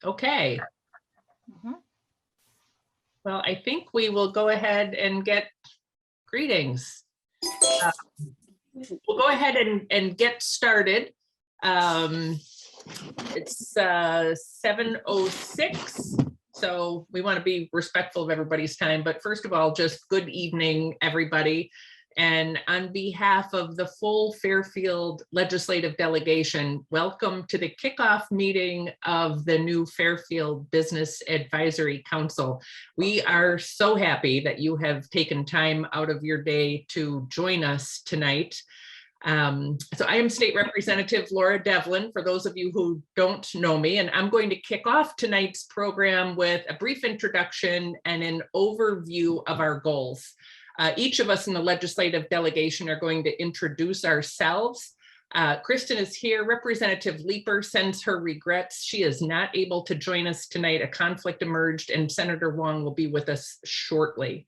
Okay. Well, I think we will go ahead and get greetings. We'll go ahead and get started. It's 7:06, so we want to be respectful of everybody's time. But first of all, just good evening, everybody. And on behalf of the full Fairfield legislative delegation, welcome to the kickoff meeting of the new Fairfield Business Advisory Council. We are so happy that you have taken time out of your day to join us tonight. So I am State Representative Laura Devlin, for those of you who don't know me, and I'm going to kick off tonight's program with a brief introduction and an overview of our goals. Each of us in the legislative delegation are going to introduce ourselves. Kristen is here. Representative Leeper sends her regrets. She is not able to join us tonight. A conflict emerged, and Senator Wong will be with us shortly.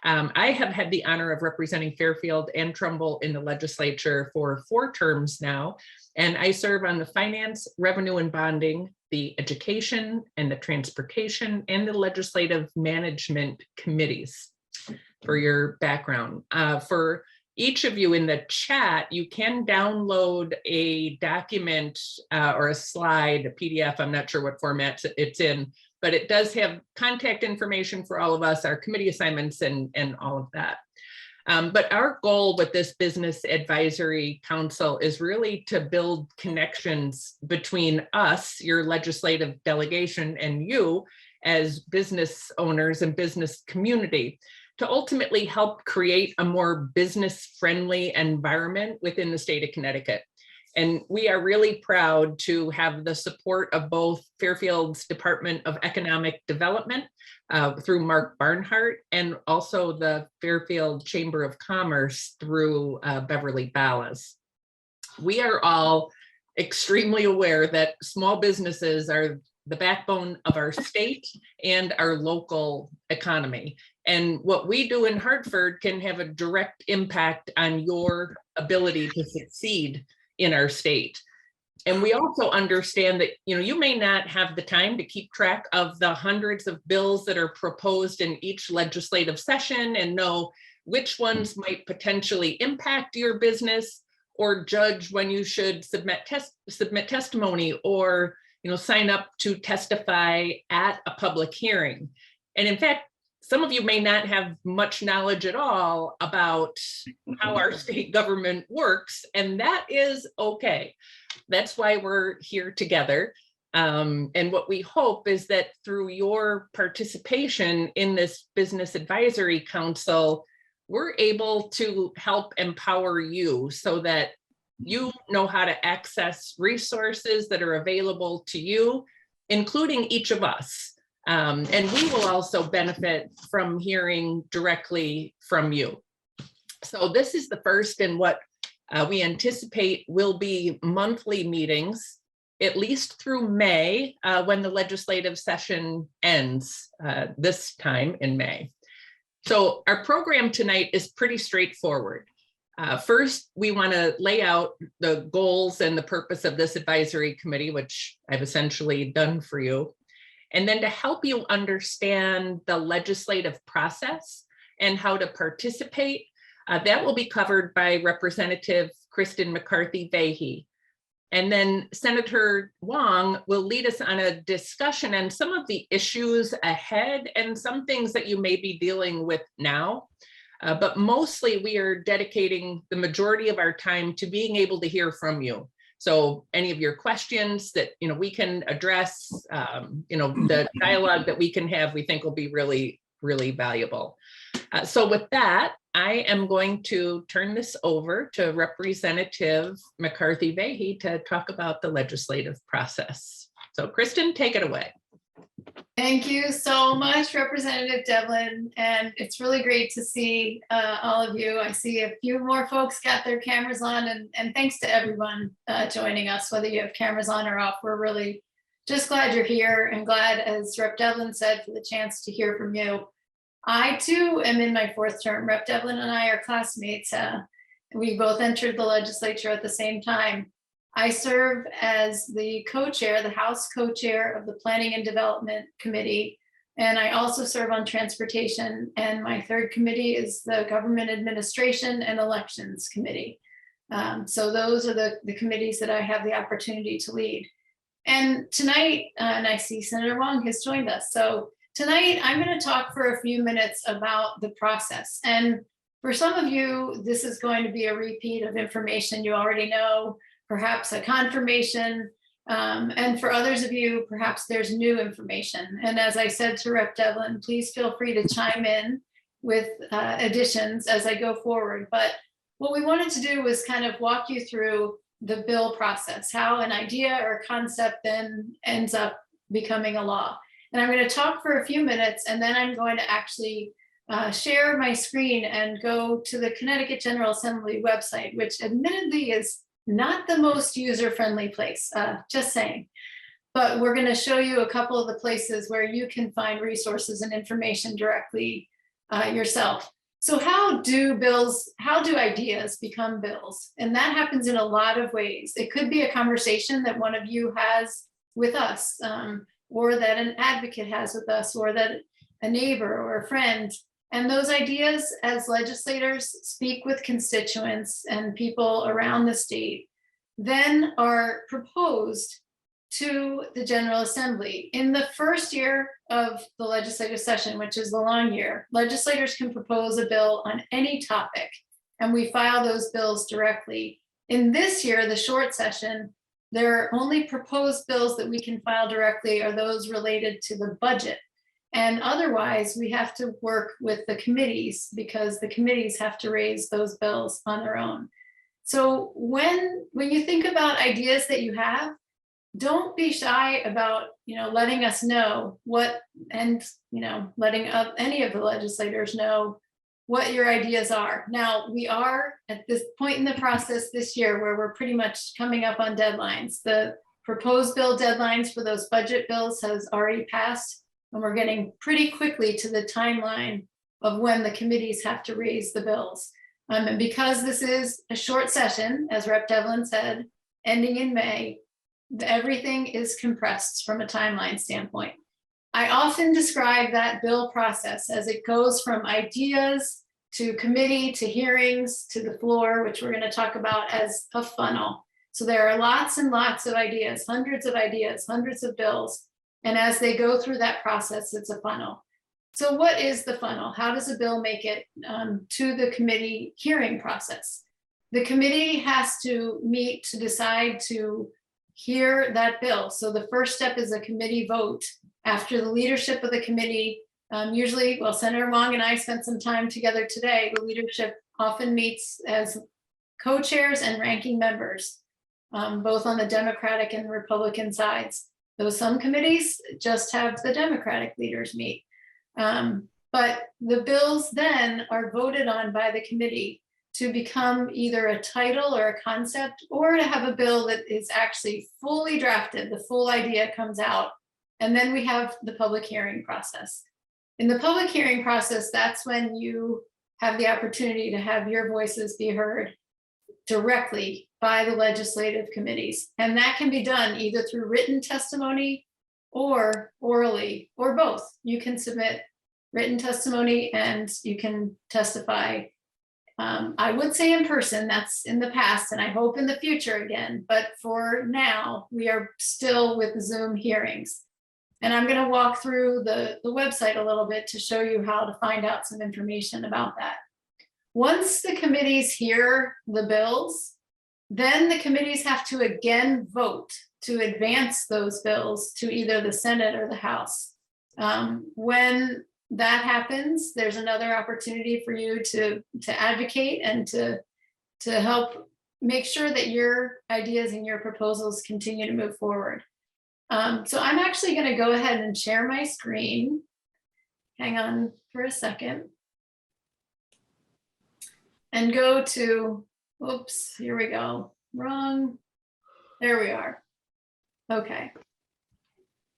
I have had the honor of representing Fairfield and Trumbull in the legislature for 4 terms now, and I serve on the Finance, Revenue and Bonding, the Education and the Transportation, and the Legislative Management Committees. For your background, for each of you in the chat, you can download a document or a slide, a PDF. I'm not sure what format it's in, but it does have contact information for all of us, our committee assignments, and all of that. But our goal with this Business Advisory Council is really to build connections between us, your legislative delegation, and you as business owners and business community, to ultimately help create a more business-friendly environment within the state of Connecticut. And we are really proud to have the support of both Fairfield's Department of Economic Development through Mark Barnhart, and also the Fairfield Chamber of Commerce through Beverly Ballas. We are all extremely aware that small businesses are the backbone of our state and our local economy. And what we do in Hartford can have a direct impact on your ability to succeed in our state. And we also understand that, you may not have the time to keep track of the hundreds of bills that are proposed in each legislative session and know which ones might potentially impact your business, or judge when you should submit testimony, or sign up to testify at a public hearing. And in fact, some of you may not have much knowledge at all about how our state government works, and that is okay. That's why we're here together. And what we hope is that through your participation in this Business Advisory Council, we're able to help empower you so that you know how to access resources that are available to you, including each of us. And we will also benefit from hearing directly from you. So this is the first in what we anticipate will be monthly meetings, at least through May, when the legislative session ends this time in May. So our program tonight is pretty straightforward. First, we want to lay out the goals and the purpose of this advisory committee, which I've essentially done for you. And then to help you understand the legislative process and how to participate, that will be covered by Representative Kristen McCarthy-Vahey. And then Senator Wong will lead us on a discussion on some of the issues ahead and some things that you may be dealing with now. But mostly we are dedicating the majority of our time to being able to hear from you. So any of your questions that we can address, the dialogue that we can have, we think will be really, really valuable. So with that, I am going to turn this over to Representative McCarthy-Vahey to talk about the legislative process. So Kristen, take it away. Thank you so much, Representative Devlin. And it's really great to see all of you. I see a few more folks got their cameras on, and thanks to everyone joining us, whether you have cameras on or off. We're really just glad you're here, and glad, as Rep. Devlin said, for the chance to hear from you. I too am in my 4th term. Rep. Devlin and I are classmates. We both entered the legislature at the same time. I serve as the co-chair, the House co-chair of the Planning and Development Committee. And I also serve on transportation. And my third committee is the Government Administration and Elections Committee. So those are the committees that I have the opportunity to lead. And tonight, and I see Senator Wong has joined us. So tonight I'm going to talk for a few minutes about the process. And for some of you, this is going to be a repeat of information you already know, perhaps a confirmation. And for others of you, perhaps there's new information. And as I said to Rep. Devlin, please feel free to chime in with additions as I go forward. But what we wanted to do was kind of walk you through the bill process, how an idea or concept then ends up becoming a law. And I'm going to talk for a few minutes, and then I'm going to actually share my screen and go to the Connecticut General Assembly website, which admittedly is not the most user-friendly place, just saying. But we're going to show you a couple of the places where you can find resources and information directly yourself. So how do ideas become bills? And that happens in a lot of ways. It could be a conversation that one of you has with us, or that an advocate has with us, or that a neighbor or a friend. And those ideas, as legislators speak with constituents and people around the state, then are proposed to the General Assembly. In the first year of the legislative session, which is the long year, legislators can propose a bill on any topic, and we file those bills directly. In this year, the short session, there are only proposed bills that we can file directly are those related to the budget. And otherwise, we have to work with the committees because the committees have to raise those bills on their own. So when you think about ideas that you have, don't be shy about letting us know what, and letting any of the legislators know what your ideas are. Now, we are at this point in the process this year where we're pretty much coming up on deadlines. The proposed bill deadlines for those budget bills has already passed, and we're getting pretty quickly to the timeline of when the committees have to raise the bills. And because this is a short session, as Rep. Devlin said, ending in May, everything is compressed from a timeline standpoint. I often describe that bill process as it goes from ideas to committee to hearings to the floor, which we're going to talk about, as a funnel. So there are lots and lots of ideas, hundreds of bills. And as they go through that process, it's a funnel. So what is the funnel? How does a bill make it to the committee hearing process? The committee has to meet to decide to hear that bill. So the first step is a committee vote. After the leadership of the committee, usually, well, Senator Wong and I spent some time together today. The leadership often meets as co-chairs and ranking members, both on the Democratic and Republican sides. Though some committees just have the Democratic leaders meet. But the bills then are voted on by the committee to become either a title or a concept, or to have a bill that is actually fully drafted, the full idea comes out. And then we have the public hearing process. In the public hearing process, that's when you have the opportunity to have your voices be heard directly by the legislative committees. And that can be done either through written testimony or orally, or both. You can submit written testimony and you can testify. I would say in person, that's in the past, and I hope in the future again, but for now, we are still with Zoom hearings. And I'm going to walk through the website a little bit to show you how to find out some information about that. Once the committees hear the bills, then the committees have to again vote to advance those bills to either the Senate or the House. When that happens, there's another opportunity for you to advocate and to help make sure that your ideas and your proposals continue to move forward. So I'm actually going to go ahead and share my screen. Hang on for a second. And go to, oops, here we go. Wrong. There we are. Okay.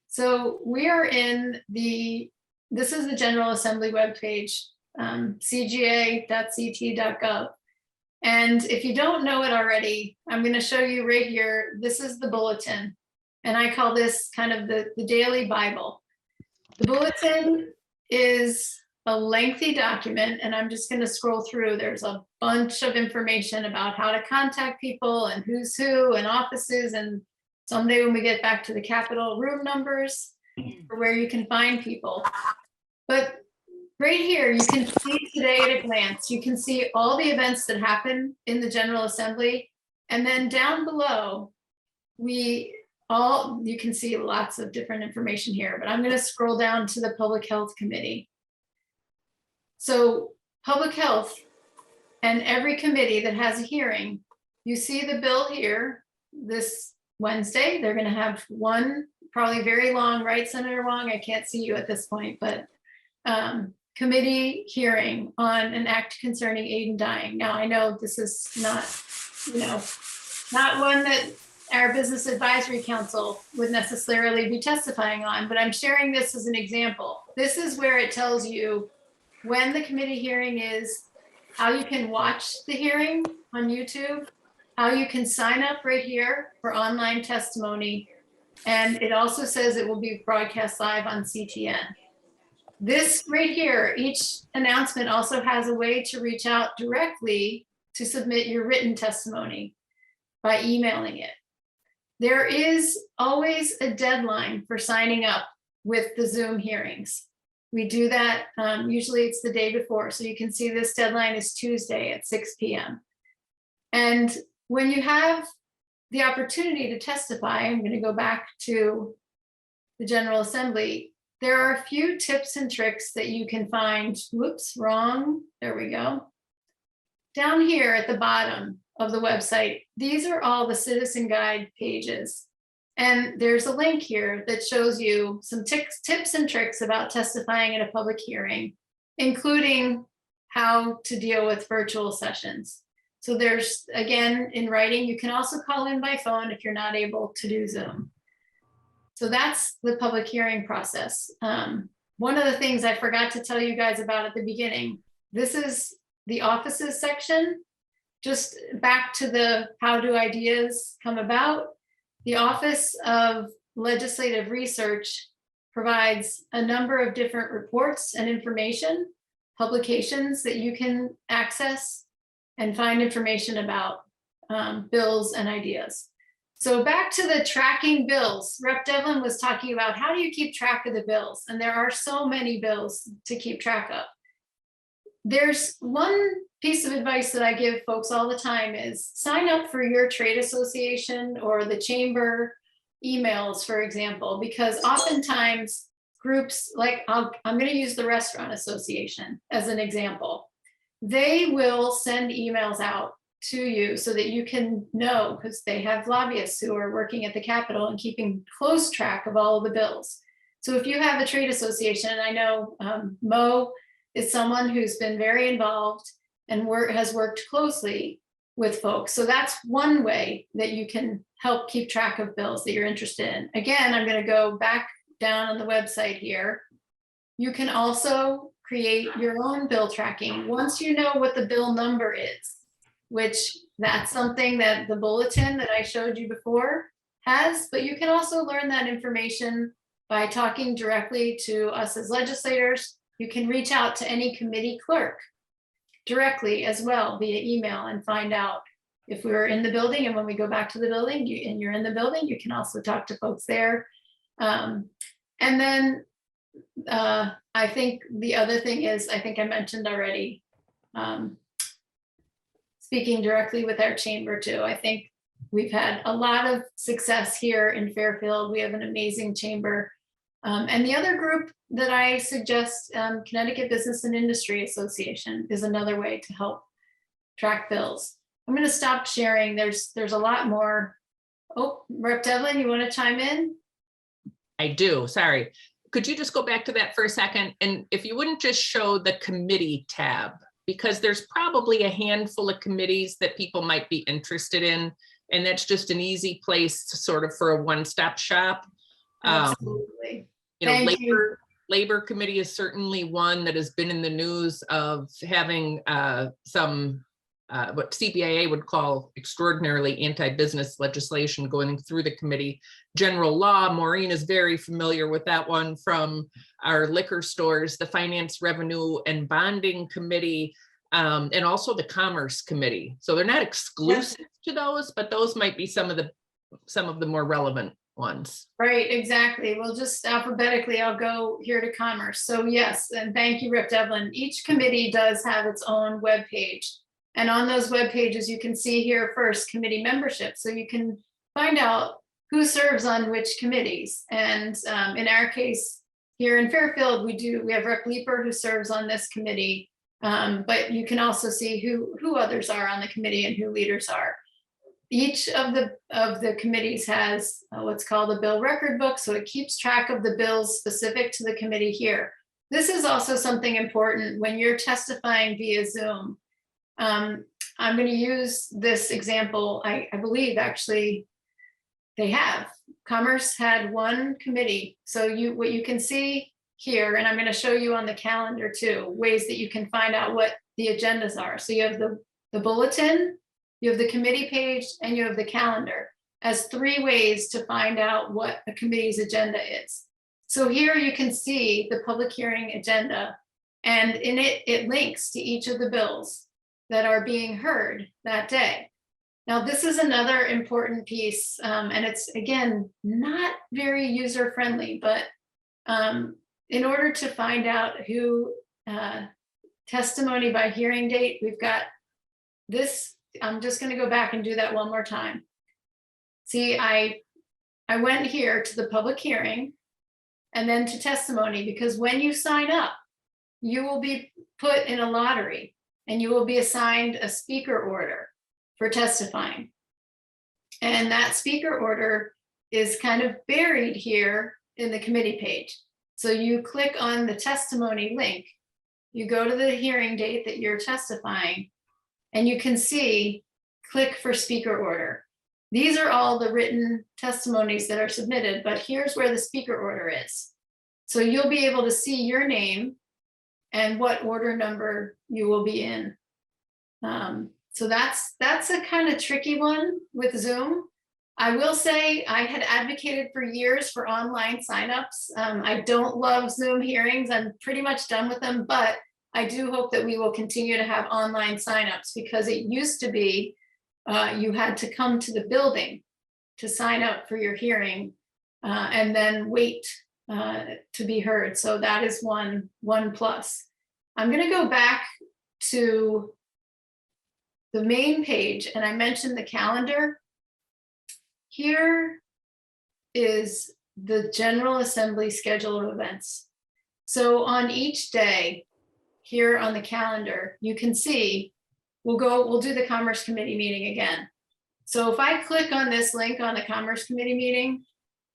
So we are in this is the General Assembly webpage, cga.ct.gov. And if you don't know it already, I'm going to show you right here. This is the bulletin. And I call this kind of the daily Bible. The bulletin is a lengthy document, and I'm just going to scroll through. There's a bunch of information about how to contact people and who's who and offices. And someday when we get back to the Capitol, room numbers for where you can find people. But right here, you can see today at a glance. You can see all the events that happen in the General Assembly. And then down below, you can see lots of different information here, but I'm going to scroll down to the Public Health Committee. So Public Health and every committee that has a hearing, you see the bill here this Wednesday. They're going to have one probably very long, right, Senator Wong? I can't see you at this point, but committee hearing on an act concerning aid and dying. Now, I know this is not, not one that our Business Advisory Council would necessarily be testifying on, but I'm sharing this as an example. This is where it tells you when the committee hearing is, how you can watch the hearing on YouTube, how you can sign up right here for online testimony. And it also says it will be broadcast live on CTN. This right here, each announcement also has a way to reach out directly to submit your written testimony by emailing it. There is always a deadline for signing up with the Zoom hearings. We do that, usually it's the day before. So you can see this deadline is Tuesday at 6 p.m. And when you have the opportunity to testify, I'm going to go back to the General Assembly. There are a few tips and tricks that you can find. Whoops, wrong. There we go. Down here at the bottom of the website, these are all the citizen guide pages. And there's a link here that shows you some tips and tricks about testifying at a public hearing, including how to deal with virtual sessions. So there's, again, in writing, you can also call in by phone if you're not able to do Zoom. So that's the public hearing process. One of the things I forgot to tell you guys about at the beginning, this is the offices section. Just back to the how do ideas come about. The Office of Legislative Research provides a number of different reports and information, publications that you can access and find information about bills and ideas. So back to the tracking bills, Rep. Devlin was talking about how do you keep track of the bills? And there are so many bills to keep track of. There's one piece of advice that I give folks all the time is sign up for your trade association or the chamber emails, for example, because oftentimes groups like, I'm going to use the Restaurant Association as an example. They will send emails out to you so that you can know, because they have lobbyists who are working at the Capitol and keeping close track of all of the bills. So if you have a trade association, and I know Mo is someone who's been very involved and has worked closely with folks. So that's one way that you can help keep track of bills that you're interested in. Again, I'm going to go back down on the website here. You can also create your own bill tracking once you know what the bill number is, which that's something that the bulletin that I showed you before has, but you can also learn that information by talking directly to us as legislators. You can reach out to any committee clerk directly as well via email and find out if we're in the building. And when we go back to the building and you're in the building, you can also talk to folks there. And then I think the other thing is, I think I mentioned already, speaking directly with our chamber too. I think we've had a lot of success here in Fairfield. We have an amazing chamber. And the other group that I suggest, Connecticut Business and Industry Association, is another way to help track bills. I'm going to stop sharing. There's a lot more. Oh, Rep. Devlin, you want to chime in? I do. Sorry. Could you just go back to that for a second? And if you wouldn't just show the committee tab, because there's probably a handful of committees that people might be interested in. And that's just an easy place to sort of for a one-stop shop. Absolutely. Labor Committee is certainly one that has been in the news of having some what CBIA would call extraordinarily anti-business legislation going through the committee. General law, Maureen is very familiar with that one from our liquor stores, the Finance, Revenue, and Bonding Committee, and also the Commerce Committee. So they're not exclusive to those, but those might be some of the more relevant ones. Right, exactly. Well, just alphabetically, I'll go here to Commerce. So yes, and thank you, Rep. Devlin. Each committee does have its own web page. And on those web pages, you can see here first committee membership. So you can find out who serves on which committees. And in our case, here in Fairfield, we have Rep. Leeper who serves on this committee. But you can also see who others are on the committee and who leaders are. Each of the committees has what's called a bill record book, so it keeps track of the bills specific to the committee here. This is also something important when you're testifying via Zoom. I'm going to use this example. I believe actually they have. Commerce had one committee. So what you can see here, and I'm going to show you on the calendar too, ways that you can find out what the agendas are. So you have the bulletin, you have the committee page, and you have the calendar as 3 ways to find out what a committee's agenda is. So here you can see the public hearing agenda, and in it links to each of the bills that are being heard that day. Now, this is another important piece, and it's, again, not very user-friendly, but in order to find out who testimony by hearing date, we've got this. I'm just going to go back and do that one more time. See, I went here to the public hearing and then to testimony, because when you sign up, you will be put in a lottery and you will be assigned a speaker order for testifying. And that speaker order is kind of buried here in the committee page. So you click on the testimony link, you go to the hearing date that you're testifying, and you can see, click for speaker order. These are all the written testimonies that are submitted, but here's where the speaker order is. So you'll be able to see your name and what order number you will be in. So that's a kind of tricky one with Zoom. I will say I had advocated for years for online signups. I don't love Zoom hearings. I'm pretty much done with them, but I do hope that we will continue to have online signups, because it used to be you had to come to the building to sign up for your hearing and then wait to be heard. So that is one plus. I'm going to go back to the main page, and I mentioned the calendar. Here is the General Assembly schedule of events. So on each day, here on the calendar, you can see we'll do the Commerce Committee meeting again. So if I click on this link on the Commerce Committee meeting,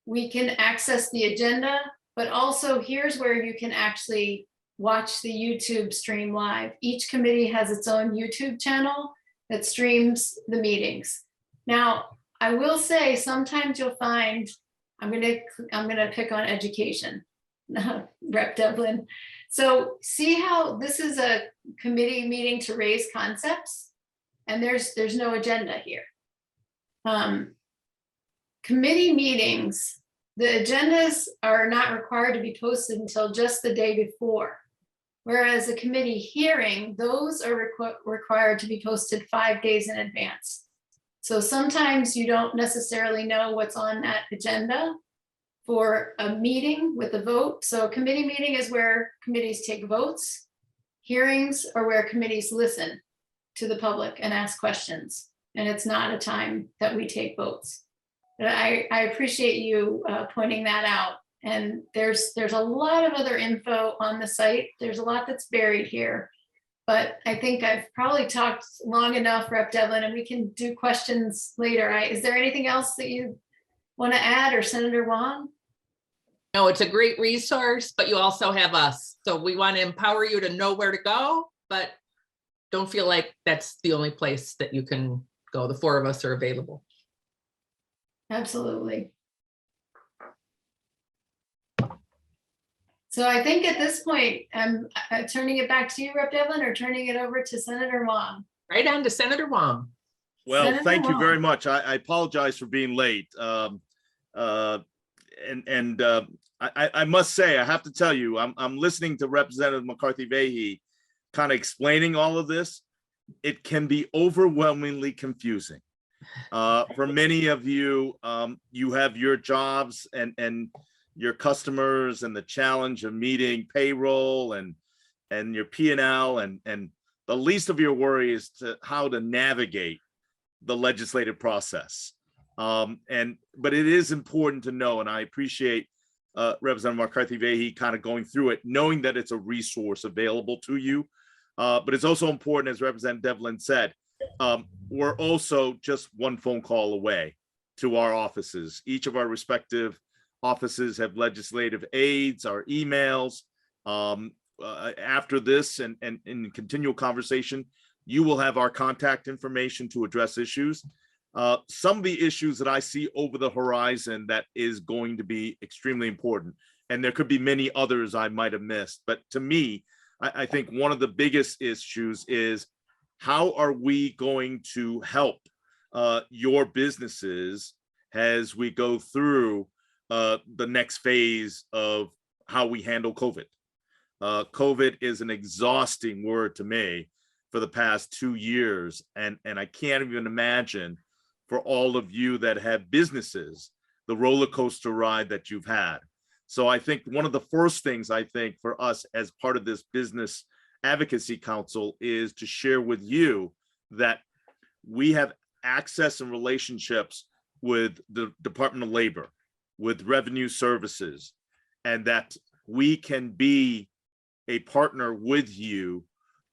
we can access the agenda, but also here's where you can actually watch the YouTube stream live. Each committee has its own YouTube channel that streams the meetings. Now, I will say sometimes you'll find, I'm gonna pick on education, Rep. Devlin. So see how this is a committee meeting to raise concepts, and there's no agenda here. Committee meetings, the agendas are not required to be posted until just the day before. Whereas a committee hearing, those are required to be posted 5 days in advance. So sometimes you don't necessarily know what's on that agenda for a meeting with a vote. So a committee meeting is where committees take votes. Hearings are where committees listen to the public and ask questions. And it's not a time that we take votes. But I appreciate you pointing that out. And there's a lot of other info on the site. There's a lot that's buried here. But I think I've probably talked long enough, Rep. Devlin, and we can do questions later. Is there anything else that you want to add, or Senator Wong? No, it's a great resource, but you also have us. So we want to empower you to know where to go, but don't feel like that's the only place that you can go. The 4 of us are available. Absolutely. So I think at this point, I'm turning it back to you, Rep. Devlin, or turning it over to Senator Wong. Right on to Senator Wong. Well, Senator thank you very Wong. much. I apologize for being late. I must say, I have to tell you, I'm listening to Representative McCarthy-Vahey kind of explaining all of this. It can be overwhelmingly confusing. For many of you, you have your jobs and your customers and the challenge of meeting payroll and your P&L and the least of your worry is how to navigate the legislative process. But it is important to know, and I appreciate Representative McCarthy-Vahey kind of going through it, knowing that it's a resource available to you. But it's also important, as Representative Devlin said, we're also just one phone call away to our offices. Each of our respective offices have legislative aides, our emails. After this and in continual conversation, you will have our contact information to address issues. Some of the issues that I see over the horizon that is going to be extremely important, and there could be many others I might have missed, but to me, I think one of the biggest issues is how are we going to help your businesses as we go through the next phase of how we handle COVID. COVID is an exhausting word to me for the past 2 years. And I can't even imagine for all of you that have businesses, the roller coaster ride that you've had. So I think one of the first things I think for us as part of this Business Advocacy Council is to share with you that we have access and relationships with the Department of Labor, with Revenue Services, and that we can be a partner with you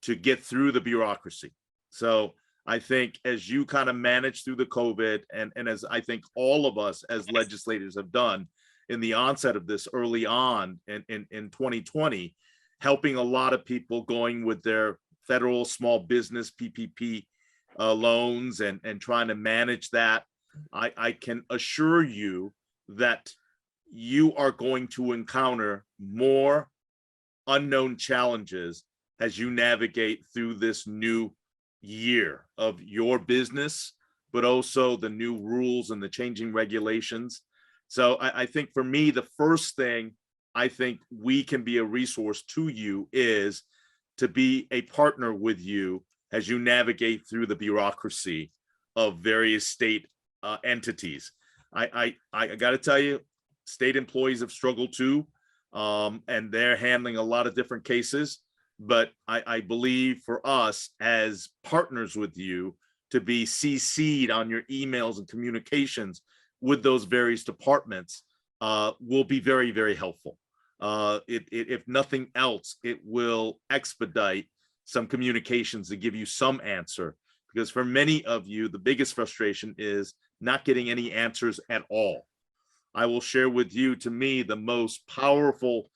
to get through the bureaucracy. So I think as you kind of manage through the COVID and as I think all of us as legislators have done in the onset of this early on in 2020, helping a lot of people going with their federal small business PPP loans and trying to manage that, I can assure you that you are going to encounter more unknown challenges as you navigate through this new year of your business, but also the new rules and the changing regulations. So I think for me, the first thing I think we can be a resource to you is to be a partner with you as you navigate through the bureaucracy of various state entities. I got to tell you, state employees have struggled too, and they're handling a lot of different cases. But I believe for us as partners with you to be CC'd on your emails and communications with those various departments will be very, very helpful. If nothing else, it will expedite some communications to give you some answer, because for many of you, the biggest frustration is not getting any answers at all. I will share with you, to me, the most powerful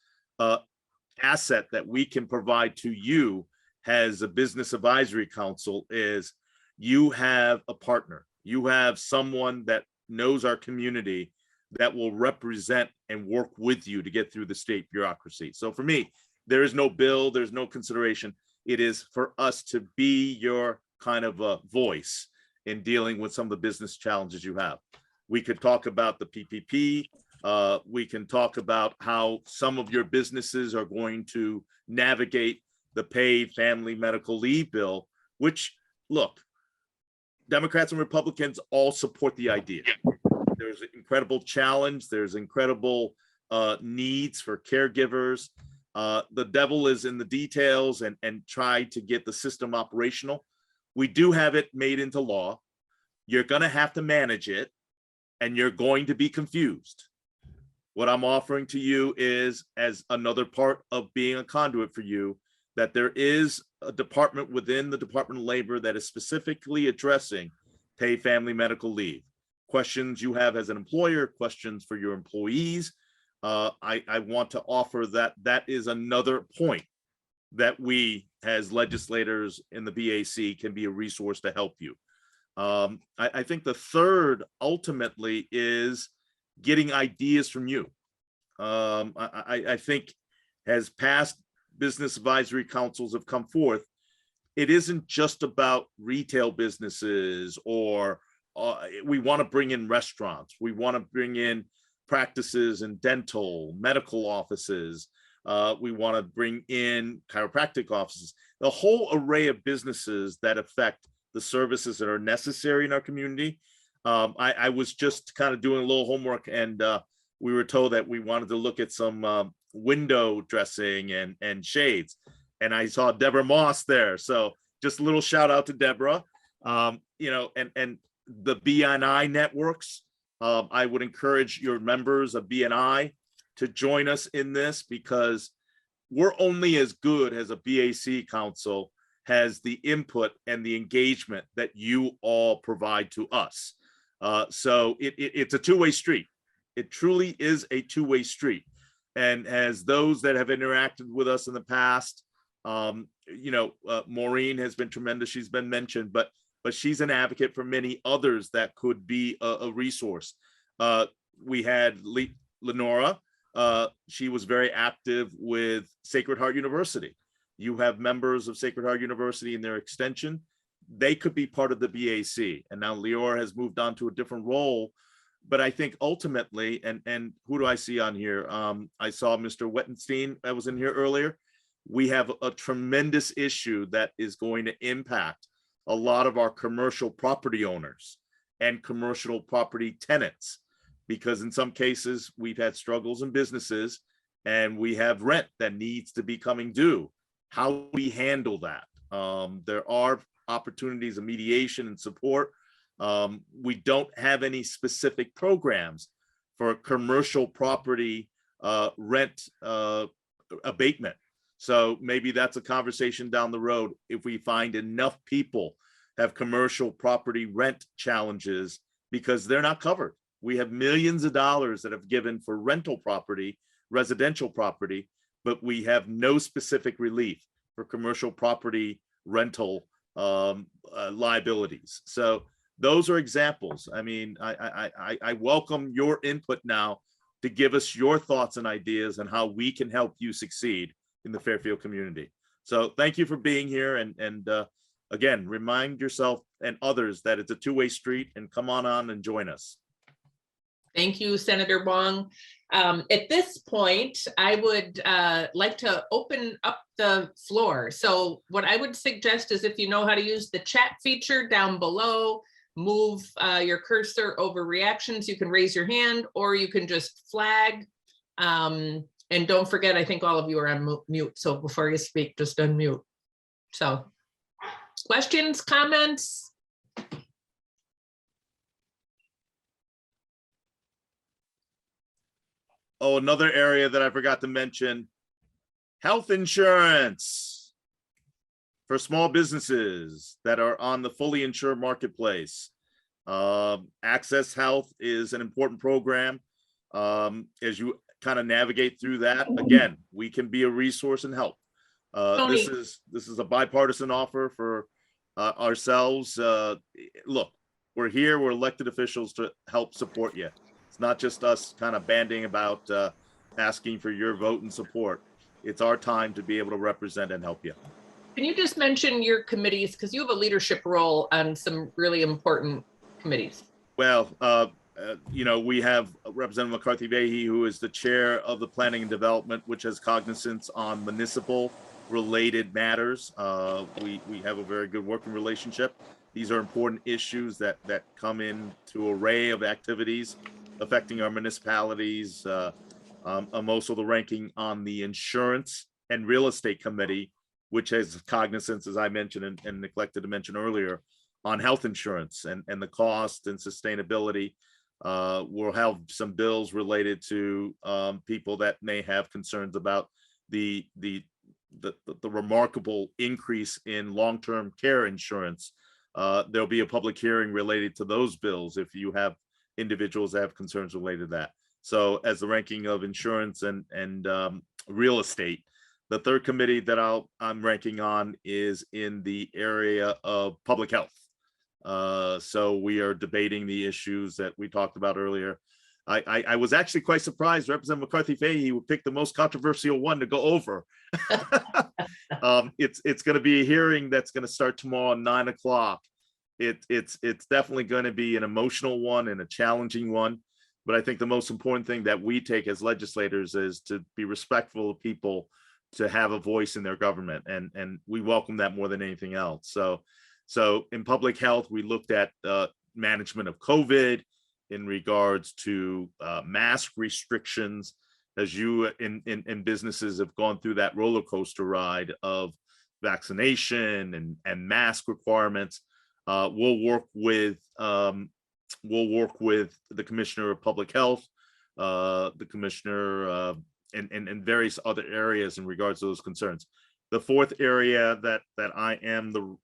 asset that we can provide to you as a business advisory council is you have a partner. You have someone that knows our community that will represent and work with you to get through the state bureaucracy. So for me, there is no bill, there's no consideration. It is for us to be your kind of a voice in dealing with some of the business challenges you have. We could talk about the PPP. We can talk about how some of your businesses are going to navigate the paid family medical leave bill, which, look, Democrats and Republicans all support the idea. There's an incredible challenge. There's incredible needs for caregivers. The devil is in the details and try to get the system operational. We do have it made into law. You're going to have to manage it, and you're going to be confused. What I'm offering to you is, as another part of being a conduit for you, that there is a department within the Department of Labor that is specifically addressing paid family medical leave. Questions you have as an employer, questions for your employees. I want to offer that is another point that we as legislators in the BAC can be a resource to help you. I think the third ultimately is getting ideas from you. I think as past business advisory councils have come forth, it isn't just about retail businesses or we want to bring in restaurants. We want to bring in practices in dental, medical offices. We want to bring in chiropractic offices, the whole array of businesses that affect the services that are necessary in our community. I was just kind of doing a little homework, and we were told that we wanted to look at some window dressing and shades. And I saw Deborah Moss there. So just a little shout out to Deborah. You know, and the BNI networks. I would encourage your members of BNI to join us in this, because we're only as good as a BAC council has the input and the engagement that you all provide to us. So it's a two-way street. It truly is a two-way street. And as those that have interacted with us in the past, you know, Maureen has been tremendous. She's been mentioned, but she's an advocate for many others that could be a resource. We had Lenora. She was very active with Sacred Heart University. You have members of Sacred Heart University in their extension. They could be part of the BAC. And now Leora has moved on to a different role. But I think ultimately, and who do I see on here? I saw Mr. Wettenstein that was in here earlier. We have a tremendous issue that is going to impact a lot of our commercial property owners and commercial property tenants, because in some cases we've had struggles in businesses and we have rent that needs to be coming due. How we handle that? There are opportunities of mediation and support. We don't have any specific programs for commercial property rent abatement. So maybe that's a conversation down the road. If we find enough people have commercial property rent challenges because they're not covered. We have millions of dollars that have given for rental property, residential property, but we have no specific relief for commercial property rental liabilities. So those are examples. I mean, I welcome your input now to give us your thoughts and ideas on how we can help you succeed in the Fairfield community. So thank you for being here. And again, remind yourself and others that it's a two-way street, and come on and join us. Thank you, Senator Wong. At this point, I would like to open up the floor. So what I would suggest is, if you know how to use the chat feature down below, move your cursor over reactions, you can raise your hand, or you can just flag. And don't forget, I think all of you are on mute. So before you speak, just unmute. So questions, comments? Oh, another area that I forgot to mention, health insurance for small businesses that are on the fully insured marketplace. Access Health is an important program. As you kind of navigate through that, again, we can be a resource and help. This is a bipartisan offer for ourselves. Look, we're here, we're elected officials to help support you. It's not just us kind of banding about asking for your vote and support. It's our time to be able to represent and help you. Can you just mention your committees? Because you have a leadership role on some really important committees. Well, you know, we have Representative McCarthy-Vahey, who is the chair of the Planning and Development, which has cognizance on municipal related matters. We have a very good working relationship. These are important issues that come into an array of activities affecting our municipalities. I'm also the ranking on the Insurance and Real Estate Committee, which has cognizance, as I mentioned and neglected to mention earlier, on health insurance and the cost and sustainability. We'll have some bills related to people that may have concerns about the remarkable increase in long-term care insurance. There'll be a public hearing related to those bills if you have individuals that have concerns related to that. So as the ranking of insurance and real estate, the third committee that I'm ranking on is in the area of public health. So we are debating the issues that we talked about earlier. I was actually quite surprised Representative McCarthy Fahey would pick the most controversial one to go over. It's going to be a hearing that's going to start tomorrow at 9 o'clock. It's definitely going to be an emotional one and a challenging one. But I think the most important thing that we take as legislators is to be respectful of people, to have a voice in their government. And we welcome that more than anything else. So in public health, we looked at management of COVID in regards to mask restrictions, as you in businesses have gone through that roller coaster ride of vaccination and mask requirements. We'll work with the Commissioner of Public Health, the Commissioner and various other areas in regards to those concerns. The fourth area that I am the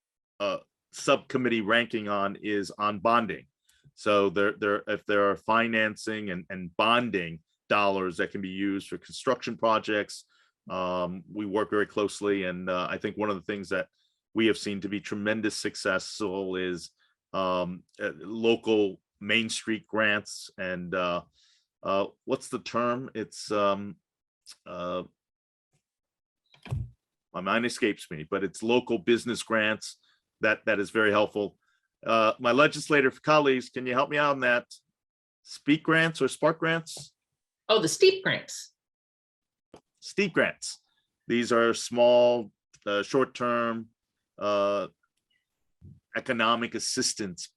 subcommittee ranking on is on bonding. So if there are financing and bonding dollars that can be used for construction projects, we work very closely. And I think one of the things that we have seen to be tremendous successful is local Main Street grants. And what's the term? It's my mind escapes me, but it's local business grants that is very helpful. My legislative colleagues, can you help me out on that? Speak grants or Spark grants? Oh, the steep grants. Steep grants. These are small, short-term economic assistance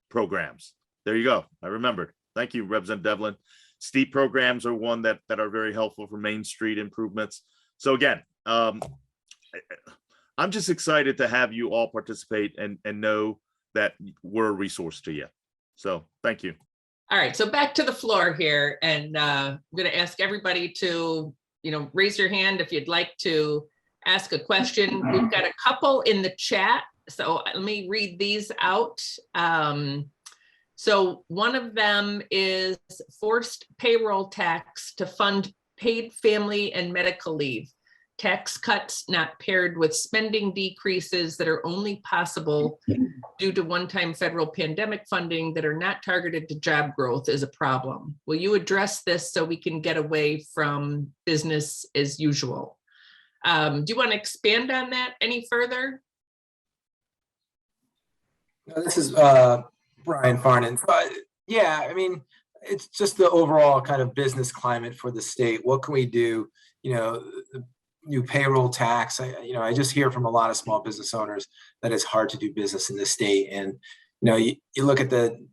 programs. There you go. I remembered. Thank you, Representative Devlin. Steep programs are one that are very helpful for Main Street improvements. So again, I'm just excited to have you all participate and know that we're a resource to you. So thank you. All right, so back to the floor here, and I'm going to ask everybody to, raise your hand if you'd like to ask a question. We've got a couple in the chat, so let me read these out. So one of them is forced payroll tax to fund paid family and medical leave. Tax cuts not paired with spending decreases that are only possible due to one-time federal pandemic funding that are not targeted to job growth is a problem. Will you address this so we can get away from business as usual? Do you want to expand on that any further? This is Brian Farnan. Yeah, I mean, it's just the overall kind of business climate for the state. What can we do? New payroll tax. I just hear from a lot of small business owners that it's hard to do business in the state. And, you look at the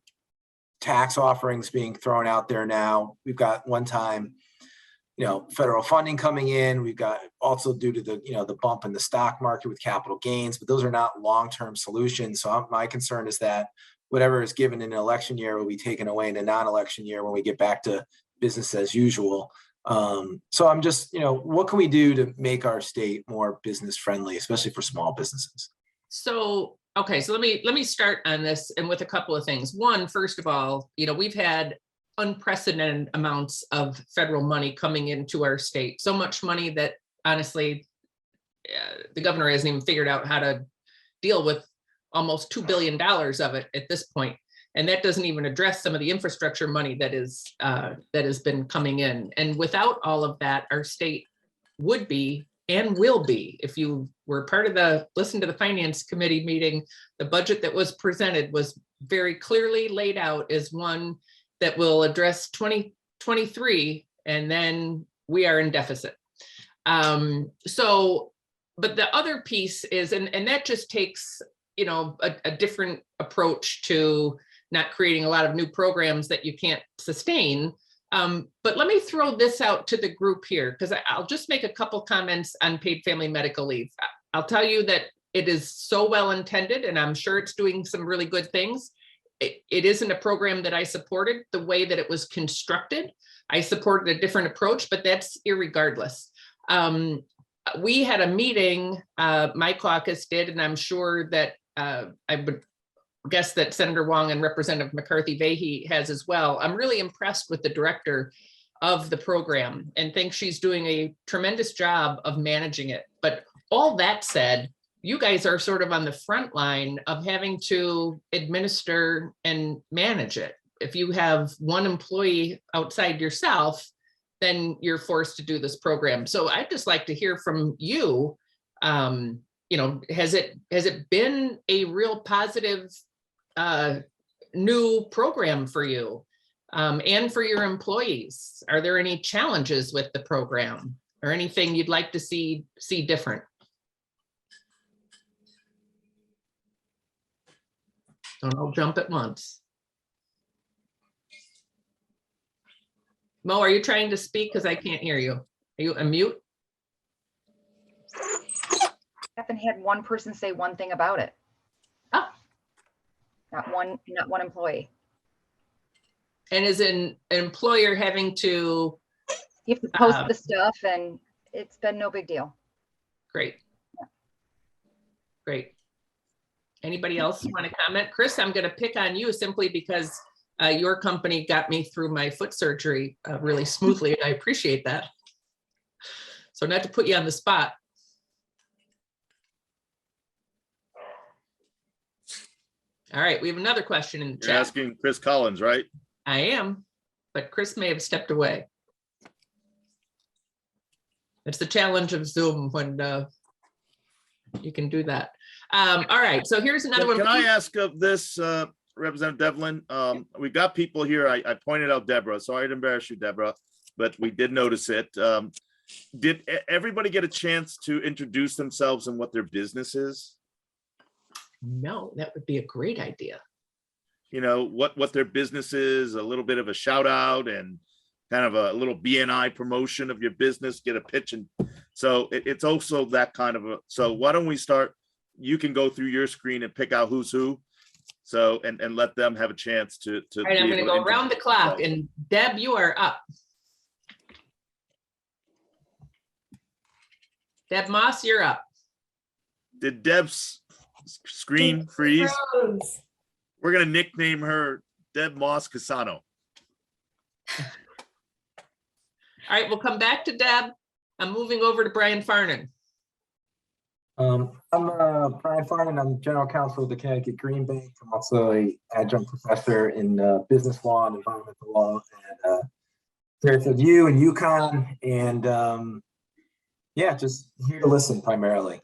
tax offerings being thrown out there now. We've got one-time, federal funding coming in. We've got also due to the bump in the stock market with capital gains, but those are not long-term solutions. So my concern is that whatever is given in an election year will be taken away in a non-election year when we get back to business as usual. So I'm just, what can we do to make our state more business friendly, especially for small businesses? So, okay, so let me start on this and with a couple of things. One, first of all, we've had unprecedented amounts of federal money coming into our state. So much money that honestly, the governor hasn't even figured out how to deal with almost $2 billion of it at this point. And that doesn't even address some of the infrastructure money that has been coming in. And without all of that, our state would be and will be. If you were part of listen to the Finance Committee meeting, the budget that was presented was very clearly laid out as one that will address 2023, and then we are in deficit. But the other piece is, and that just takes, a different approach to not creating a lot of new programs that you can't sustain. But let me throw this out to the group here, because I'll just make a couple comments on paid family medical leave. I'll tell you that it is so well intended, and I'm sure it's doing some really good things. It isn't a program that I supported the way that it was constructed. I supported a different approach, but that's irregardless. We had a meeting, my caucus did, and I'm sure that I would guess that Senator Wong and Representative McCarthy Vahey has as well. I'm really impressed with the director of the program and think she's doing a tremendous job of managing it. But all that said, you guys are sort of on the front line of having to administer and manage it. if you have one employee outside yourself, then you're forced to do this program. So I'd just like to hear from you. Has it been a real positive new program for you and for your employees? Are there any challenges with the program or anything you'd like to see different? Don't all jump at once. Mo, are you trying to speak? Because I can't hear you. Are you unmute? I haven't had one person say one thing about it. Oh. Not one employee. And is an employer having to? You have to post the stuff, and it's been no big deal. Great. Great. Anybody else want to comment? Chris, I'm going to pick on you simply because your company got me through my foot surgery really smoothly, and I appreciate that. So not to put you on the spot. All right, we have another question in the chat. You're asking Chris Collins, right? I am, but Chris may have stepped away. It's the challenge of Zoom when you can do that. All right, so here's another one. Can I ask of this, Representative Devlin? We've got people here. I pointed out Deborah. Sorry to embarrass you, Deborah, but we did notice it. Did everybody get a chance to introduce themselves and what their business is? No, that would be a great idea. You know, what their business is, a little bit of a shout out and kind of a little BNI promotion of your business, get a pitch. And so it's also that kind of a, so why don't we start, you can go through your screen and pick out who's who. So, and let them have a chance to. All right, I'm going to go around the clock, and Deb, you are up. Deb Moss, you're up. Did Deb's screen freeze? We're going to nickname her Deb Moss Casano. All right, we'll come back to Deb. I'm moving over to Brian Farnan. I'm Brian Farnan. I'm general counsel of the Connecticut Green Bank. I'm also an adjunct professor in business law and environmental law at Fairfield U and UConn. And yeah, just here to listen primarily.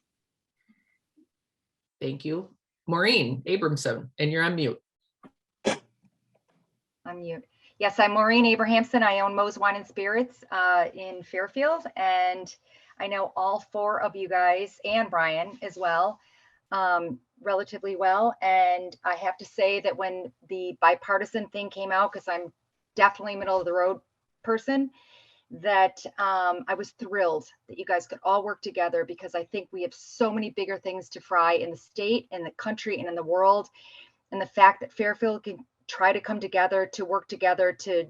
Thank you. Maureen Abramson, and you're on mute. I'm mute. Yes, I'm Maureen Abrahamson. I own Moe's Wine and Spirits in Fairfield, and I know all four of you guys and Brian as well, relatively well. And I have to say that when the bipartisan thing came out, because I'm definitely middle of the road person, that I was thrilled that you guys could all work together, because I think we have so many bigger things to fry in the state, in the country, and in the world. And the fact that Fairfield can try to come together, to work together, to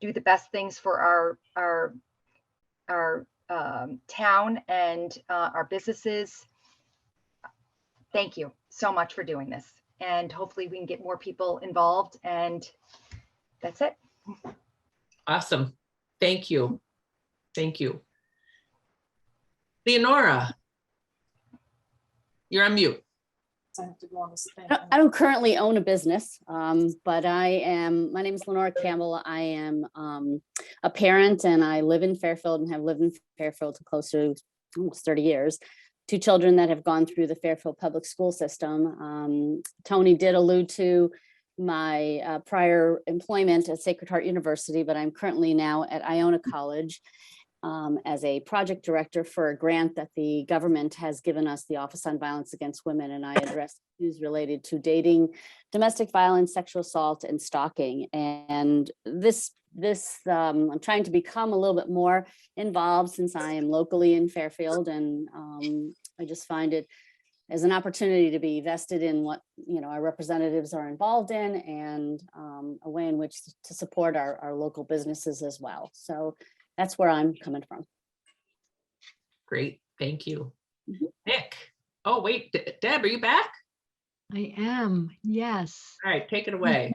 do the best things for our town and our businesses. Thank you so much for doing this. And hopefully we can get more people involved, and that's it. Awesome. Thank you. Thank you. Leonora, you're on mute. I don't currently own a business, but my name is Lenora Campbell. I am a parent, and I live in Fairfield and have lived in Fairfield for close to almost 30 years. 2 children that have gone through the Fairfield public school system. Tony did allude to my prior employment at Sacred Heart University, but I'm currently now at Iona College as a project director for a grant that the government has given us, the Office on Violence Against Women, and I address issues related to dating, domestic violence, sexual assault, and stalking. And this I'm trying to become a little bit more involved, since I am locally in Fairfield, and I just find it as an opportunity to be vested in what our representatives are involved in, and a way in which to support our local businesses as well. So that's where I'm coming from. Great, thank you. Nick. Oh wait, Deb, are you back? I am, yes. All right, take it away.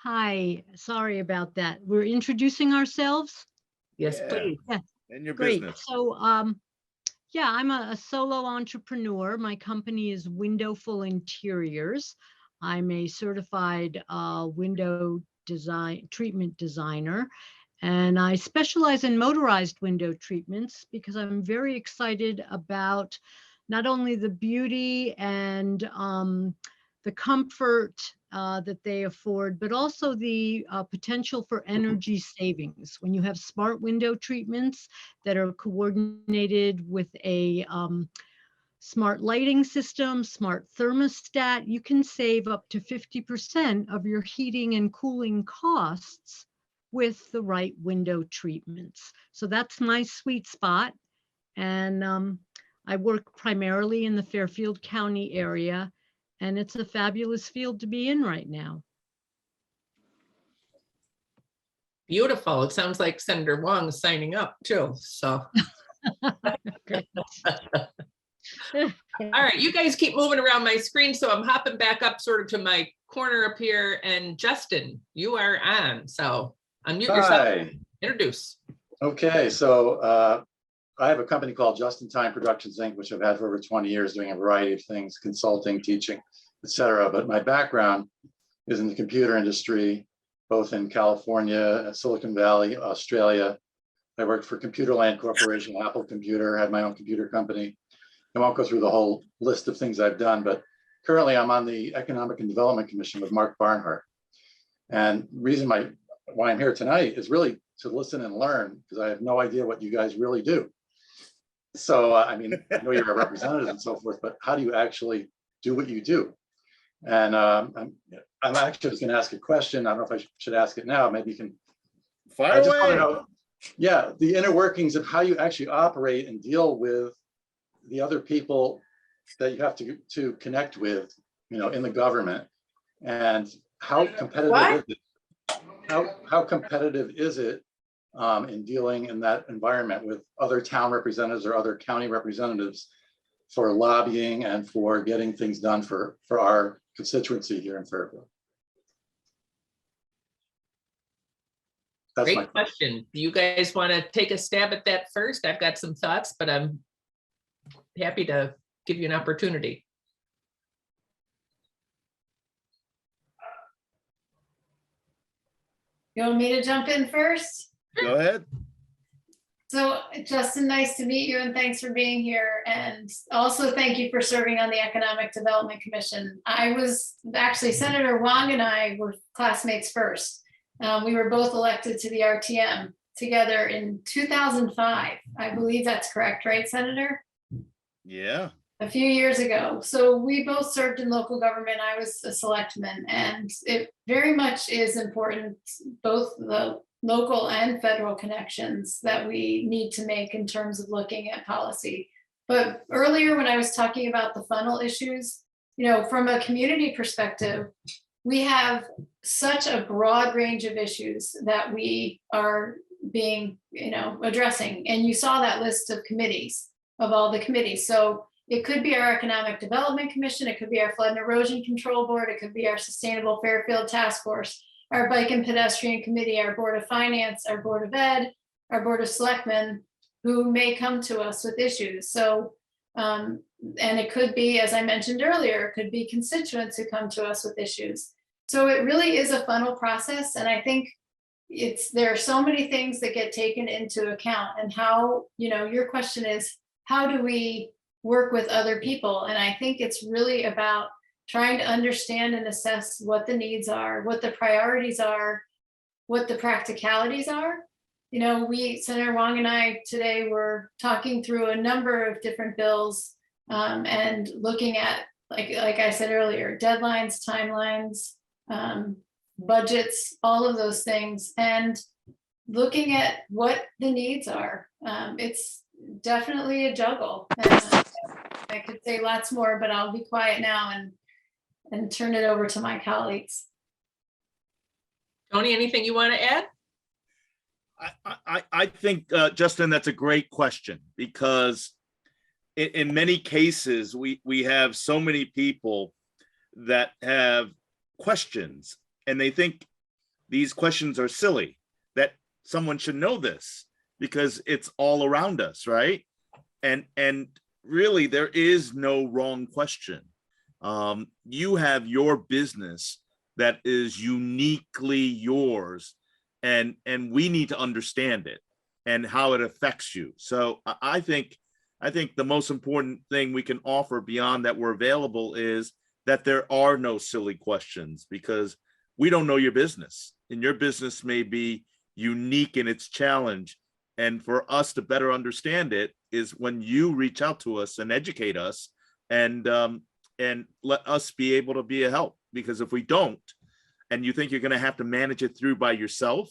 Hi, sorry about that. We're introducing ourselves. Yes, please. Yeah, And your great. business. So, yeah, I'm a solo entrepreneur. My company is Windowful Interiors. I'm a certified window treatment designer. And I specialize in motorized window treatments because I'm very excited about not only the beauty and the comfort that they afford, but also the potential for energy savings. When you have smart window treatments that are coordinated with a smart lighting system, smart thermostat, you can save up to 50% of your heating and cooling costs with the right window treatments. So that's my sweet spot. And I work primarily in the Fairfield County area, and it's a fabulous field to be in right now. Beautiful. It sounds like Senator Wong is signing up too, so. All right, you guys keep moving around my screen, so I'm hopping back up sort of to my corner up here, and Justin, you are on, so unmute yourself. Hi. Introduce. Okay, so I have a company called Just in Time Productions Inc., which I've had for over 20 years, doing a variety of things, consulting, teaching, etc. But my background is in the computer industry, both in California, Silicon Valley, Australia. I worked for Computerland Corporation, Apple Computer, had my own computer company. I won't go through the whole list of things I've done, but currently I'm on the Economic and Development Commission with Mark Barnhart. And the reason why I'm here tonight is really to listen and learn, because I have no idea what you guys really do. So, I mean, I know you're a representative and so forth, but how do you actually do what you do? And I'm actually just going to ask a question. I don't know if I should ask it now. Maybe you can. Fire I just want away. to know, yeah, the inner workings of how you actually operate and deal with the other people that you have to connect with, you know, in the government, and how competitive is it? How competitive is it in dealing in that environment with other town representatives or other county representatives for lobbying and for getting things done for our constituency here in Fairfield? That's my Great question. Do you guys want to take a stab at that first? I've got some thoughts, but I'm happy to give you an opportunity. You want me to jump in first? Go ahead. So Justin, nice to meet you and thanks for being here. And also thank you for serving on the Economic Development Commission. I was actually, Senator Wong and I were classmates first. We were both elected to the RTM together in 2005. I believe that's correct, right, Senator? Yeah. A few years ago. So we both served in local government. I was a selectman, and it very much is important, both the local and federal connections that we need to make in terms of looking at policy. But earlier when I was talking about the funnel issues, you know, from a community perspective, we have such a broad range of issues that we are being, you know, addressing. And you saw that list of committees, of all the committees. So it could be our Economic Development Commission, it could be our Flood and Erosion Control Board, it could be our Sustainable Fairfield Task Force, our Bike and Pedestrian Committee, our Board of Finance, our Board of Ed, our Board of Selectmen, who may come to us with issues. So, and it could be, as I mentioned earlier, it could be constituents who come to us with issues. So it really is a funnel process. And I think there are so many things that get taken into account, and how, you know, your question is, how do we work with other people? And I think it's really about trying to understand and assess what the needs are, what the priorities are, what the practicalities are. You know, Senator Wong and I today were talking through a number of different bills and looking at, like I said earlier, deadlines, timelines, budgets, all of those things, and looking at what the needs are. It's definitely a juggle. I could say lots more, but I'll be quiet now and turn it over to my colleagues. Tony, anything you want to add? I think, Justin, that's a great question, because in many cases, we have so many people that have questions, and they think these questions are silly, that someone should know this because it's all around us, right? And really, there is no wrong question. You have your business that is uniquely yours, and we need to understand it and how it affects you. So I think the most important thing we can offer beyond that we're available is that there are no silly questions, because we don't know your business, and your business may be unique in its challenge. And for us to better understand it is when you reach out to us and educate us, and let us be able to be a help. Because if we don't, and you think you're going to have to manage it through by yourself,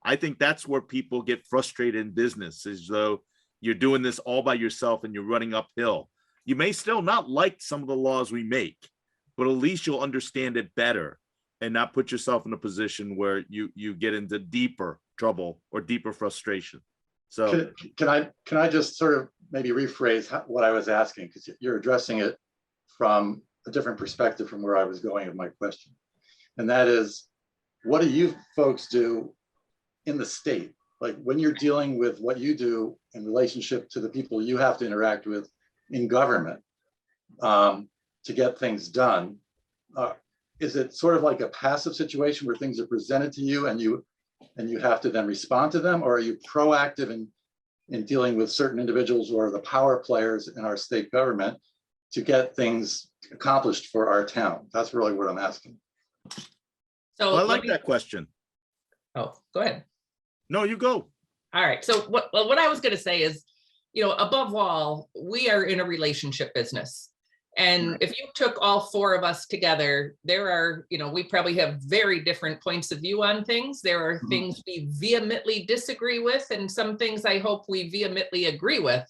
I think that's where people get frustrated in business, as though you're doing this all by yourself and you're running uphill. You may still not like some of the laws we make, but at least you'll understand it better and not put yourself in a position where you get into deeper trouble or deeper frustration. So can I just sort of maybe rephrase what I was asking, because you're addressing it from a different perspective from where I was going with my question. And that is, what do you folks do in the state? Like when you're dealing with what you do in relationship to the people you have to interact with in government to get things done, is it sort of like a passive situation where things are presented to you and you have to then respond to them? Or are you proactive in dealing with certain individuals who are the power players in our state government to get things accomplished for our town? That's really what I'm asking. So well, I like that question. Oh, go ahead. No, you go. All right. So what I was going to say is, above all, we are in a relationship business. And if you took all four of us together, there are, we probably have very different points of view on things. There are things we vehemently disagree with, and some things I hope we vehemently agree with.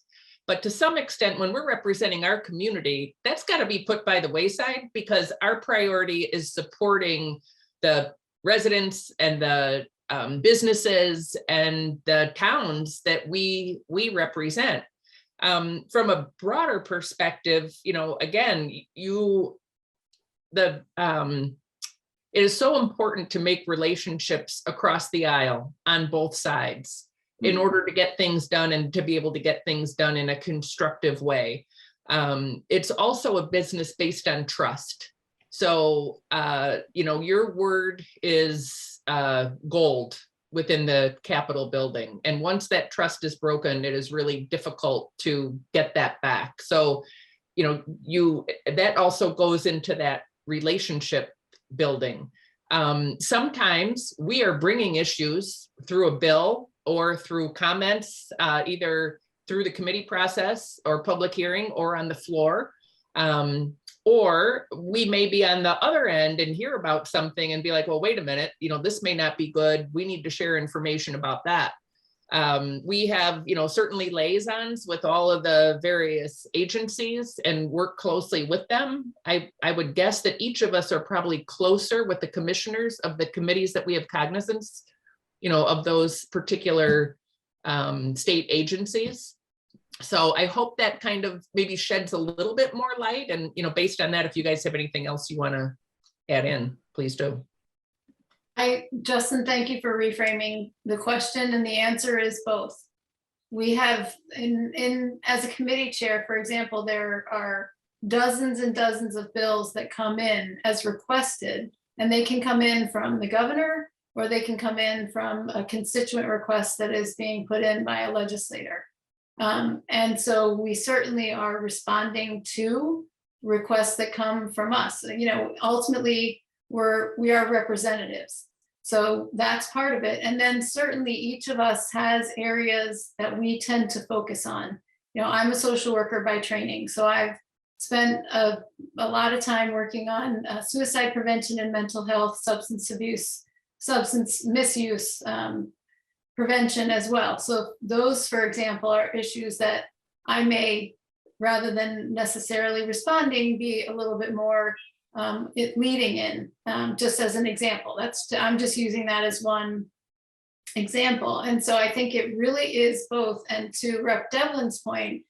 But to some extent, when we're representing our community, that's got to be put by the wayside, because our priority is supporting the residents and the businesses and the towns that we represent. From a broader perspective, again, it is so important to make relationships across the aisle on both sides in order to get things done and to be able to get things done in a constructive way. It's also a business based on trust. So, your word is gold within the Capitol building. And once that trust is broken, it is really difficult to get that back. So, that also goes into that relationship building. Sometimes we are bringing issues through a bill or through comments, either through the committee process or public hearing or on the floor. Or we may be on the other end and hear about something and be like, well, wait a minute, this may not be good. We need to share information about that. We have, certainly liaisons with all of the various agencies and work closely with them. I would guess that each of us are probably closer with the commissioners of the committees that we have cognizance, of those particular state agencies. So I hope that kind of maybe sheds a little bit more light. And, based on that, if you guys have anything else you want to add in, please do. Justin, thank you for reframing the question. And the answer is both. We have as a committee chair, for example, there are dozens and dozens of bills that come in as requested, and they can come in from the governor, or they can come in from a constituent request that is being put in by a legislator. And so we certainly are responding to requests that come from us. Ultimately, we are representatives. So that's part of it. And then certainly each of us has areas that we tend to focus on. I'm a social worker by training, so I've spent a lot of time working on suicide prevention and mental health, substance abuse, substance misuse, prevention as well. So those, for example, are issues that I may, rather than necessarily responding, be a little bit more leading in, just as an example. I'm just using that as one example. And so I think it really is both. And to Rep. Devlin's point,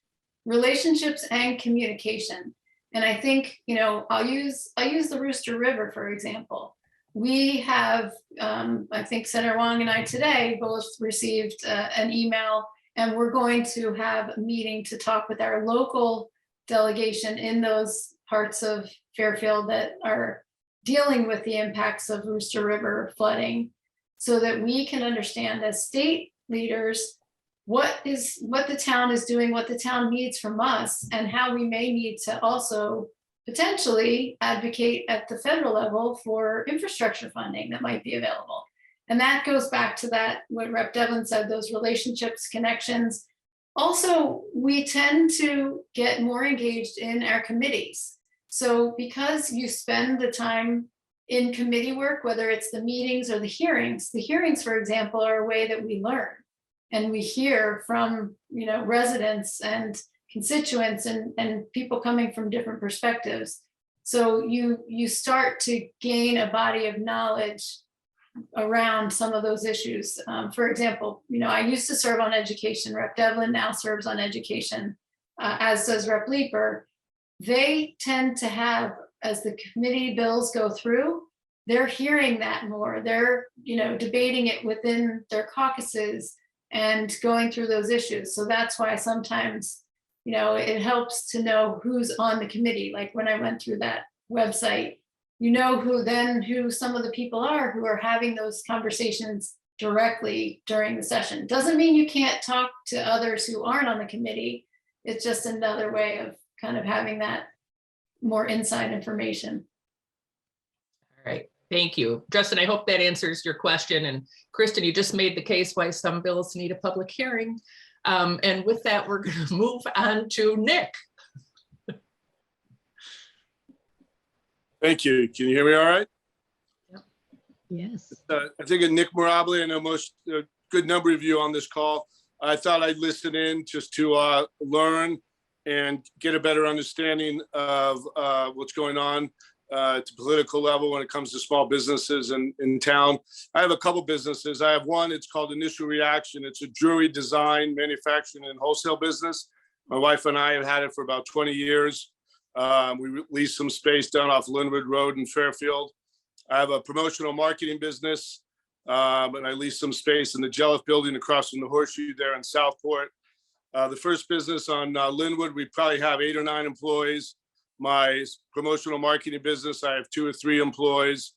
relationships and communication. And I think, I'll use the Rooster River, for example. We have, I think Senator Wong and I today both received an email, and we're going to have a meeting to talk with our local delegation in those parts of Fairfield that are dealing with the impacts of Rooster River flooding so that we can understand as state leaders what the town is doing, what the town needs from us, and how we may need to also potentially advocate at the federal level for infrastructure funding that might be available. And that goes back to that, what Rep. Devlin said, those relationships, connections. Also, we tend to get more engaged in our committees. So because you spend the time in committee work, whether it's the meetings or the hearings, for example, are a way that we learn. And we hear from, residents and constituents and people coming from different perspectives. So you start to gain a body of knowledge around some of those issues. For example, I used to serve on education. Rep. Devlin now serves on education, as does Rep. Leeper. They tend to have, as the committee bills go through, they're hearing that more. They're, debating it within their caucuses and going through those issues. So that's why sometimes, it helps to know who's on the committee. Like when I went through that website, who some of the people are who are having those conversations directly during the session. Doesn't mean you can't talk to others who aren't on the committee. It's just another way of kind of having that more inside information. All right, thank you. Justin, I hope that answers your question. And Kristen, you just made the case why some bills need a public hearing. And with that, we're going to move on to Nick. Thank you. Can you hear me all right? Yes. I think of Nick Mirabile. I know a good number of you on this call. I thought I'd listen in just to learn and get a better understanding of what's going on at the political level when it comes to small businesses in town. I have a couple businesses. I have one, it's called Initial Reaction. It's a jewelry design, manufacturing, and wholesale business. My wife and I have had it for about 20 years. We leased some space down off Linwood Road in Fairfield. I have a promotional marketing business, and I leased some space in the Jelliff building across from the Horseshoe there in Southport. The first business on Linwood, we probably have 8 or 9 employees. My promotional marketing business, I have 2 or 3 employees.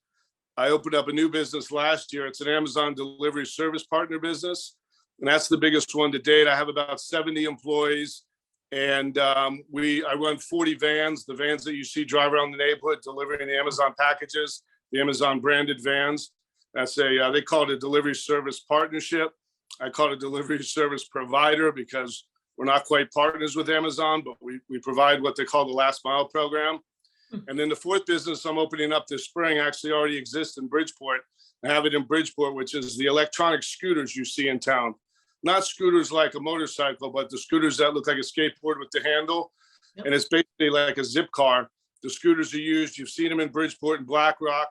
I opened up a new business last year. It's an Amazon delivery service partner business, and that's the biggest one to date. I have about 70 employees. And I run 40 vans, the vans that you see drive around the neighborhood delivering the Amazon packages, the Amazon branded vans. That's they call it a delivery service partnership. I call it a delivery service provider because we're not quite partners with Amazon, but we provide what they call the last mile program. And then the fourth business I'm opening up this spring actually already exists in Bridgeport. I have it in Bridgeport, which is the electronic scooters you see in town. Not scooters like a motorcycle, but the scooters that look like a skateboard with the handle. Yep. And it's basically like a zip car. The scooters are used, you've seen them in Bridgeport and Black Rock.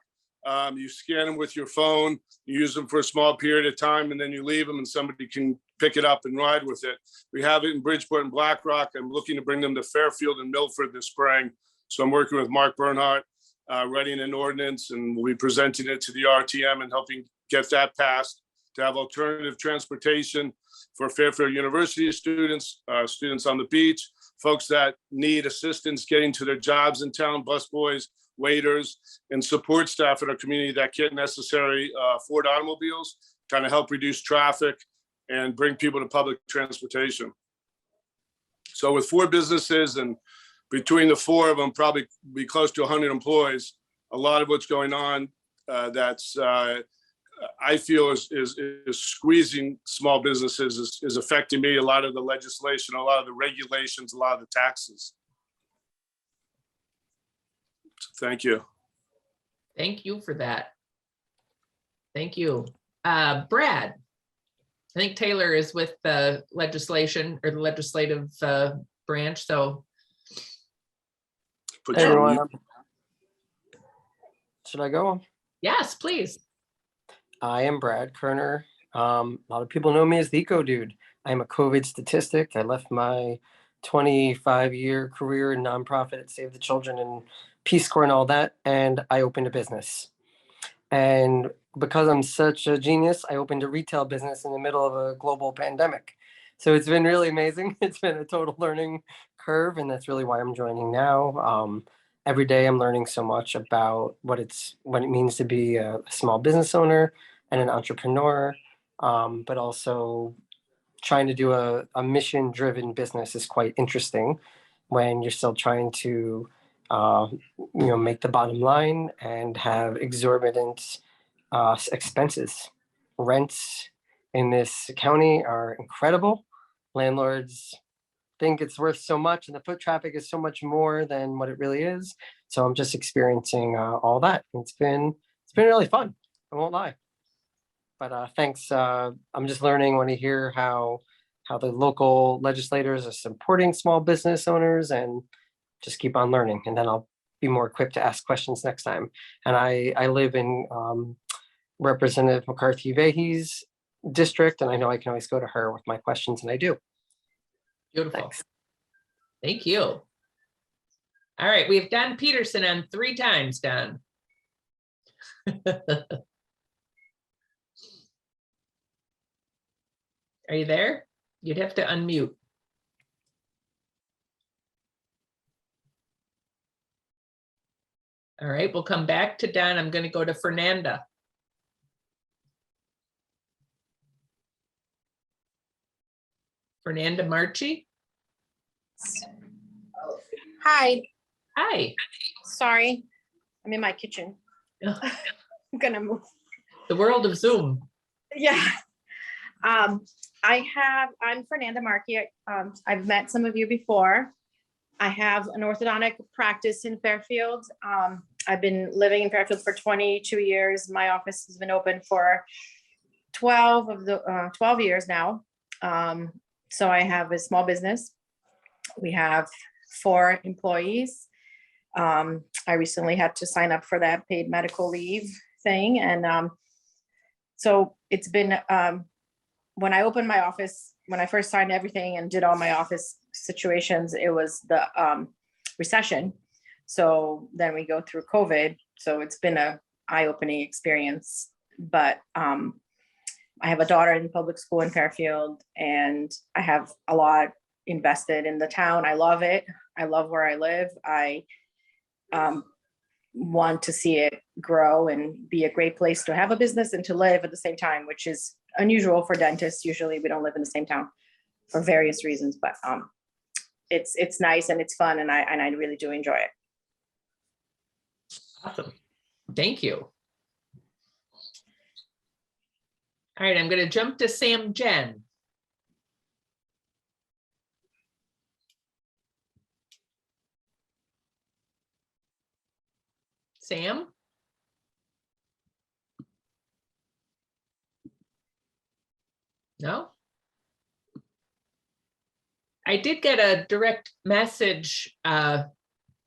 You scan them with your phone, you use them for a small period of time, and then you leave them and somebody can pick it up and ride with it. We have it in Bridgeport and Black Rock. I'm looking to bring them to Fairfield and Milford this spring. So I'm working with Mark Bernhardt, writing an ordinance, and we'll be presenting it to the RTM and helping get that passed to have alternative transportation for Fairfield University students, students on the beach, folks that need assistance getting to their jobs in town, busboys, waiters, and support staff in our community that can't necessarily afford automobiles, kind of help reduce traffic and bring people to public transportation. So with 4 businesses and between the 4 of them, probably be close to 100 employees, a lot of what's going on that's I feel is squeezing small businesses is affecting me. A lot of the legislation, a lot of the regulations, a lot of the taxes. So thank you. Thank you for that. Thank you. Brad, I think Taylor is with the legislation or the legislative branch, so. Put Hey, you on everyone. mute. Should I go? Yes, please. I am Brad Kerner. A lot of people know me as the Eco Dude. I'm a COVID statistic. I left my 25-year career in nonprofit at Save the Children and Peace Corps and all that, and I opened a business. And because I'm such a genius, I opened a retail business in the middle of a global pandemic. So it's been really amazing. It's been a total learning curve, and that's really why I'm joining now. every day I'm learning so much about what it means to be a small business owner and an entrepreneur, but also trying to do a mission-driven business is quite interesting when you're still trying to make the bottom line and have exorbitant expenses. Rents in this county are incredible. Landlords think it's worth so much and the foot traffic is so much more than what it really is. So I'm just experiencing all that. It's been really fun. I won't lie. But thanks. I'm just learning when I hear how the local legislators are supporting small business owners, and just keep on learning. And then I'll be more equipped to ask questions next time. And I live in Representative McCarthy Vahey's district, and I know I can always go to her with my questions, and I do. Beautiful. Thanks. Thank you. All right, we have Don Peterson on 3 times, Don. Are you there? You'd have to unmute. All right, we'll come back to Don. I'm going to go to Fernanda. Fernanda Marchi. Hi, Hi. sorry, I'm in my kitchen. Ugh. I'm gonna move. The world of Zoom. Yeah. I'm Fernanda Markey. I've met some of you before. I have an orthodontic practice in Fairfield. I've been living in Fairfield for 22 years. My office has been open for 12 years now. So I have a small business. We have 4 employees. I recently had to sign up for that paid medical leave thing. And so it's been, when I opened my office, when I first signed everything and did all my office situations, it was the recession. So then we go through COVID. So it's been a eye-opening experience. But I have a daughter in public school in Fairfield, and I have a lot invested in the town. I love it. I love where I live. I want to see it grow and be a great place to have a business and to live at the same time, which is unusual for dentists. Usually we don't live in the same town for various reasons, but it's nice and it's fun, and I really do enjoy it. Awesome. Thank you. All right, I'm going to jump to Sam Jen. Sam? No? I did get a direct message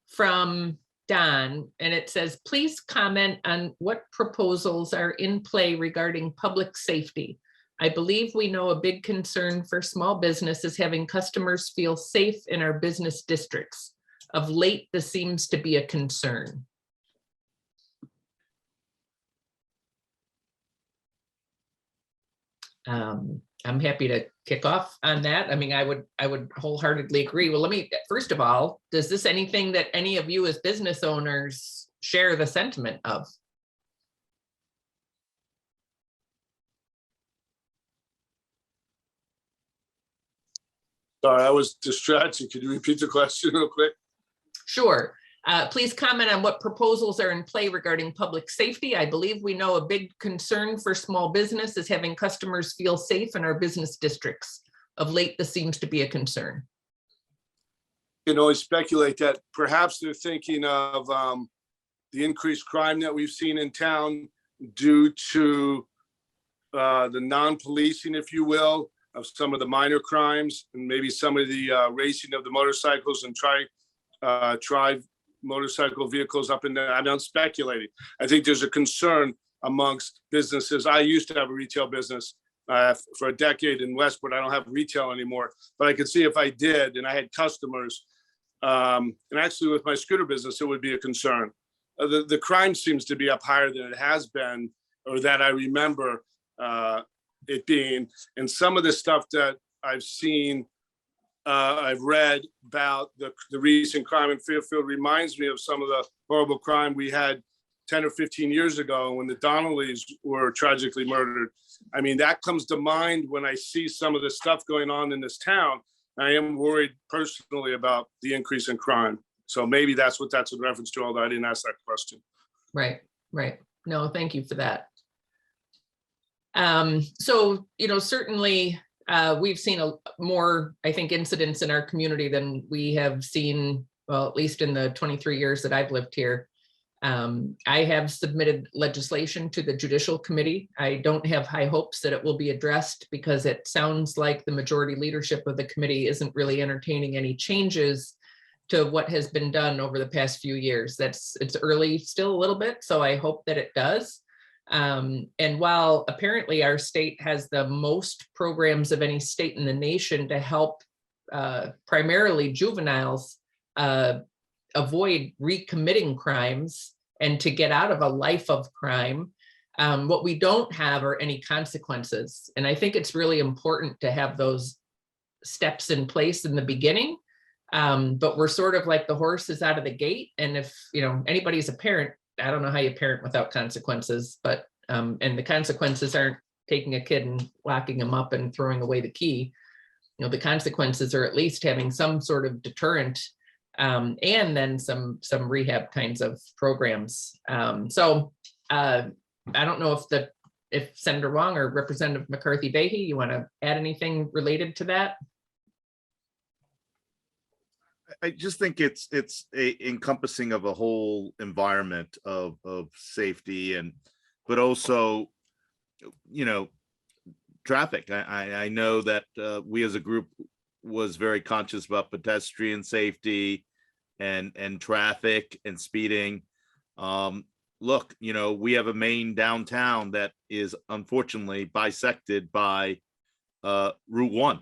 from Don, and it says, please comment on what proposals are in play regarding public safety. I believe we know a big concern for small business is having customers feel safe in our business districts. Of late, this seems to be a concern. I'm happy to kick off on that. I mean, I would wholeheartedly agree. Well, let me, first of all, does this anything that any of you as business owners share the sentiment of? Sorry, I was distracted. Could you repeat the question real quick? Sure. Please comment on what proposals are in play regarding public safety. I believe we know a big concern for small business is having customers feel safe in our business districts. Of late, this seems to be a concern. You can always speculate that perhaps they're thinking of the increased crime that we've seen in town due to the non-policing, if you will, of some of the minor crimes, and maybe some of the racing of the motorcycles and drive motorcycle vehicles up and down. I'm not speculating. I think there's a concern amongst businesses. I used to have a retail business for a decade in Westport. I don't have retail anymore, but I could see if I did and I had customers, and actually with my scooter business, it would be a concern. The crime seems to be up higher than it has been, or that I remember it being. And some of the stuff that I've seen I've read about the recent crime in Fairfield reminds me of some of the horrible crime we had 10 or 15 years ago when the Donnellys were tragically murdered. I mean, that comes to mind when I see some of the stuff going on in this town. I am worried personally about the increase in crime. So maybe that's what that's in reference to, although I didn't ask that question. Right, right. No, thank you for that. So, certainly we've seen more, I think, incidents in our community than we have seen, well, at least in the 23 years that I've lived here. I have submitted legislation to the Judicial Committee. I don't have high hopes that it will be addressed because it sounds like the majority leadership of the committee isn't really entertaining any changes to what has been done over the past few years. It's early still a little bit, so I hope that it does. And while apparently our state has the most programs of any state in the nation to help primarily juveniles avoid recommitting crimes and to get out of a life of crime, what we don't have are any consequences. And I think it's really important to have those steps in place in the beginning. But we're sort of like the horse is out of the gate. And if anybody's a parent, I don't know how you parent without consequences, but and the consequences aren't taking a kid and locking him up and throwing away the key. The consequences are at least having some sort of deterrent, and then some rehab kinds of programs. So I don't know if Senator Wong or Representative McCarthy-Vahey, you want to add anything related to that? I just think it's a encompassing of a whole environment of safety but also, traffic. I know that we as a group was very conscious about pedestrian safety and traffic and speeding. Look, we have a main downtown that is unfortunately bisected by Route 1,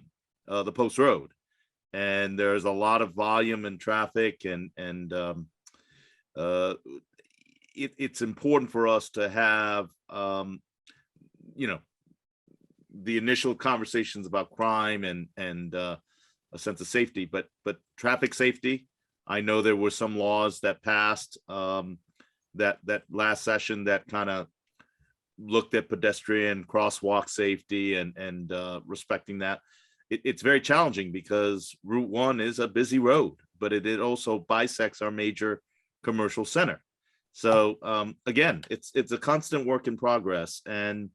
the Post Road. And there's a lot of volume and traffic and it's important for us to have, the initial conversations about crime and a sense of safety, but traffic safety. I know there were some laws that passed that last session that kind of looked at pedestrian crosswalk safety and respecting that. It's very challenging because Route 1 is a busy road, but it also bisects our major commercial center. So again, it's a constant work in progress. And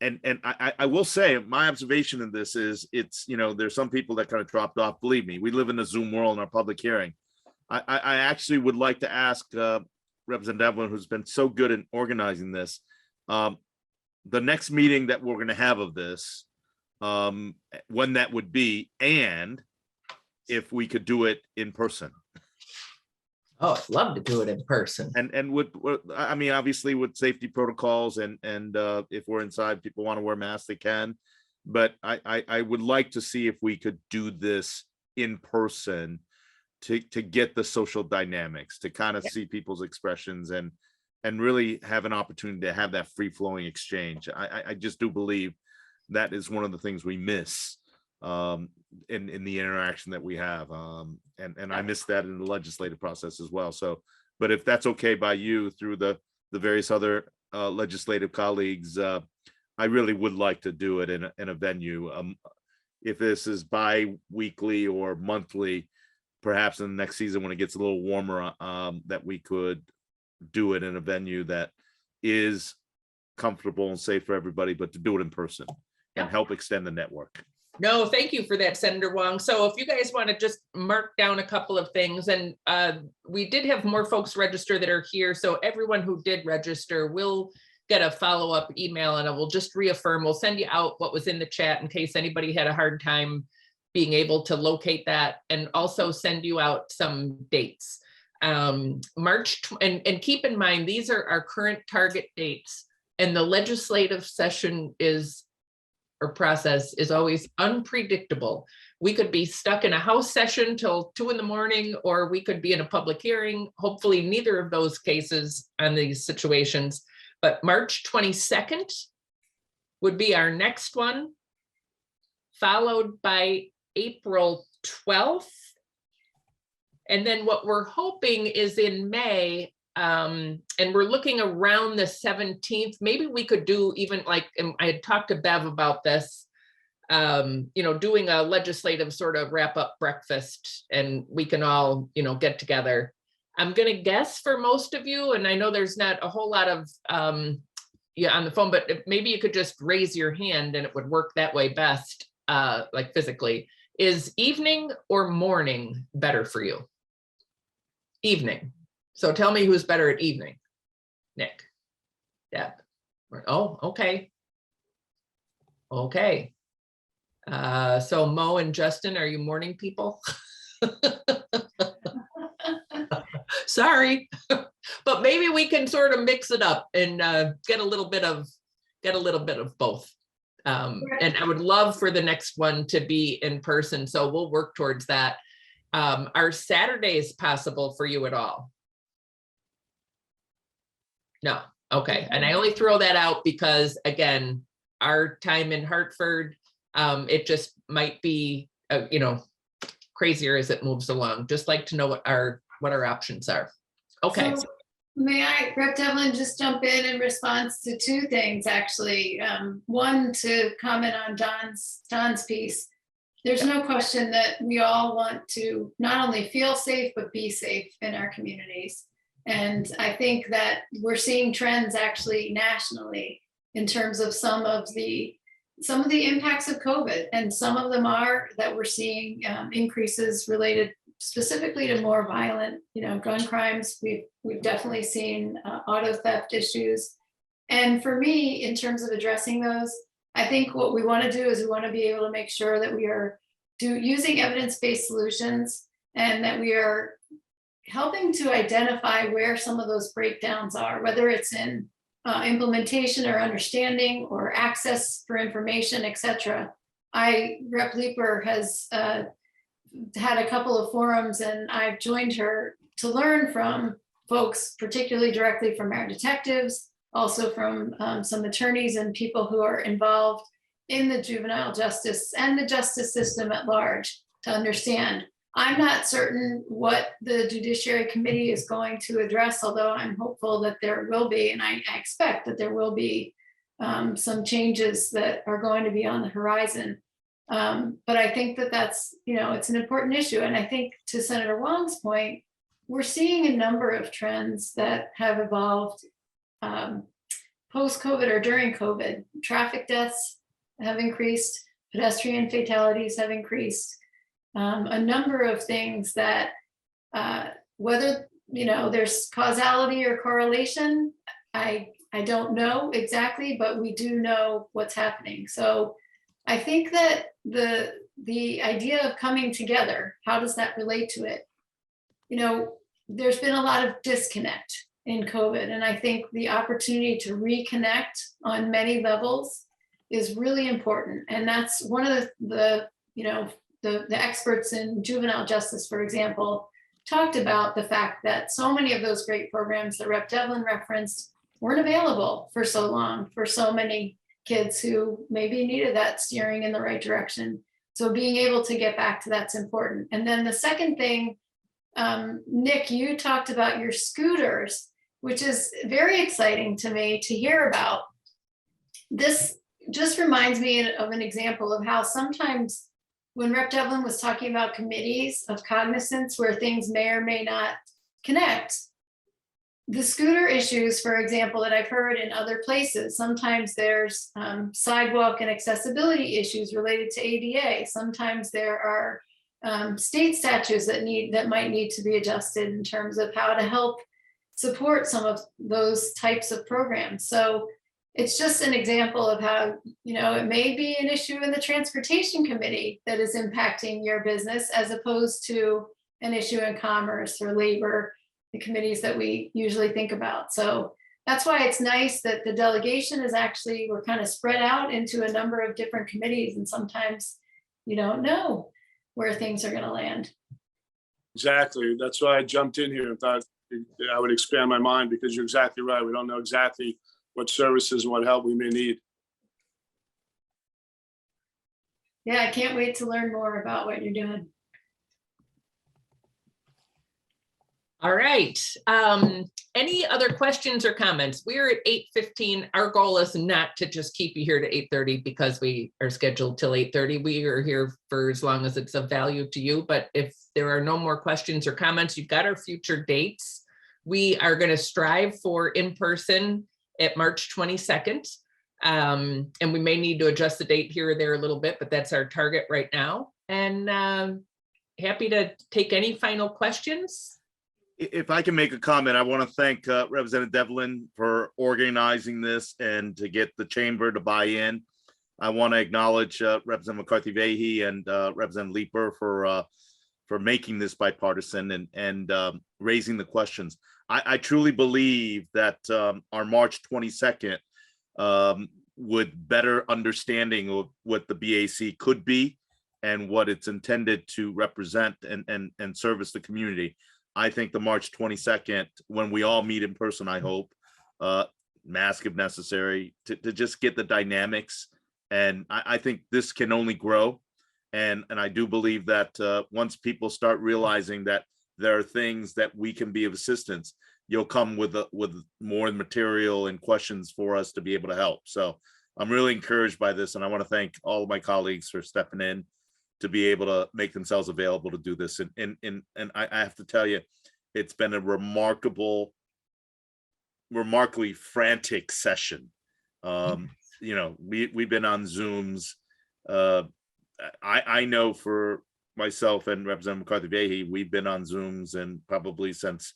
I will say my observation in this is there's some people that kind of dropped off. Believe me, we live in a Zoom world in our public hearing. I actually would like to ask Representative Devlin, who's been so good in organizing this, the next meeting that we're going to have of this, when that would be, and if we could do it in person. Oh, I'd love to do it in person. And obviously with safety protocols and if we're inside, people want to wear masks, they can. But I would like to see if we could do this in person to get the social dynamics, to kind of see people's expressions and really have an opportunity to have that free flowing exchange. I just do believe that is one of the things we miss in the interaction that we have. And I miss that in the legislative process as well. So, but if that's okay by you through the various other legislative colleagues, I really would like to do it in a venue. If this is bi-weekly or monthly, perhaps in the next season when it gets a little warmer, that we could do it in a venue that is comfortable and safe for everybody, but to do it in person and help extend the network. No, thank you for that, Senator Wong. So if you guys want to just mark down a couple of things, and we did have more folks register that are here. So everyone who did register will get a follow-up email, and I will just reaffirm, we'll send you out what was in the chat in case anybody had a hard time being able to locate that, and also send you out some dates. March, and keep in mind, these are our current target dates, and the legislative session or process is always unpredictable. We could be stuck in a House session till 2 a.m, or we could be in a public hearing. Hopefully neither of those cases on these situations, but March 22nd would be our next one, followed by April 12th. And then what we're hoping is in May, and we're looking around the 17th, maybe we could do even like, and I had talked to Bev about this, doing a legislative sort of wrap up breakfast, and we can all, get together. I'm going to guess for most of you, and I know there's not a whole lot of, on the phone, but maybe you could just raise your hand and it would work that way best, like physically. Is evening or morning better for you? Evening. So tell me who's better at evening. Nick, Deb. Oh, okay. Okay. So Mo and Justin, are you morning people? Sorry, but maybe we can sort of mix it up and get a little bit of both. And I would love for the next one to be in person, so we'll work towards that. Are Saturdays possible for you at all? No. Okay. And I only throw that out because, again, our time in Hartford, it just might be, crazier as it moves along. Just like to know what our options are. Okay. So may I, Rep. Devlin, just jump in response to two things, actually. One, to comment on Don's piece. There's no question that we all want to not only feel safe, but be safe in our communities. And I think that we're seeing trends actually nationally in terms of some of the impacts of COVID, and some of them are that we're seeing increases related specifically to more violent, gun crimes. We've definitely seen auto theft issues. And for me, in terms of addressing those, I think what we want to do is we want to be able to make sure that we are using evidence-based solutions, and that we are helping to identify where some of those breakdowns are, whether it's in implementation or understanding or access for information, et cetera. Rep. Leeper has had a couple of forums, and I've joined her to learn from folks, particularly directly from our detectives, also from some attorneys and people who are involved in the juvenile justice and the justice system at large, to understand. I'm not certain what the Judiciary Committee is going to address, although I'm hopeful that there will be, and I expect that there will be some changes that are going to be on the horizon. But I think that that's, it's an important issue. And I think, to Senator Wong's point, we're seeing a number of trends that have evolved post-COVID or during COVID. Traffic deaths have increased, pedestrian fatalities have increased, a number of things that whether there's causality or correlation, I don't know exactly, but we do know what's happening. So I think that the idea of coming together, how does that relate to it? There's been a lot of disconnect in COVID, and I think the opportunity to reconnect on many levels is really important. And that's one of the experts in juvenile justice, for example, talked about the fact that so many of those great programs that Rep. Devlin referenced weren't available for so long for so many kids who maybe needed that steering in the right direction. So being able to get back to that's important. And then the second thing, Nick, you talked about your scooters, which is very exciting to me to hear about. This just reminds me of an example of how sometimes when Rep. Devlin was talking about committees of cognizance where things may or may not connect, the scooter issues, for example, that I've heard in other places, sometimes there's sidewalk and accessibility issues related to ADA. Sometimes there are state statutes that might need to be adjusted in terms of how to help support some of those types of programs. So it's just an example of how, it may be an issue in the Transportation Committee that is impacting your business, as opposed to an issue in Commerce or Labor, the committees that we usually think about. So that's why it's nice that the delegation is actually, we're kind of spread out into a number of different committees, and sometimes you don't know where things are going to land. Exactly. That's why I jumped in here and thought I would expand my mind, because you're exactly right. We don't know exactly what services and what help we may need. Yeah, I can't wait to learn more about what you're doing. All right. Any other questions or comments? We're at 8:15. Our goal is not to just keep you here to 8:30 because we are scheduled till 8:30. We are here for as long as it's of value to you. But if there are no more questions or comments, you've got our future dates. We are going to strive for in-person at March 22nd. And we may need to adjust the date here or there a little bit, but that's our target right now. And happy to take any final questions. If I can make a comment, I want to thank Representative Devlin for organizing this and to get the chamber to buy in. I want to acknowledge Representative McCarthy-Vahey and Representative Leeper for making this bipartisan and raising the questions. I truly believe that our March 22nd with better understanding of what the BAC could be and what it's intended to represent and service the community. I think the March 22nd, when we all meet in person, I hope, mask if necessary, to just get the dynamics. And I think this can only grow. And I do believe that once people start realizing that there are things that we can be of assistance, you'll come with more material and questions for us to be able to help. So I'm really encouraged by this. And I want to thank all of my colleagues for stepping in to be able to make themselves available to do this. And I have to tell you, it's been a remarkably frantic session. You know, we've been on Zooms. I know for myself and Representative McCarthy-Vahey, we've been on Zooms and probably since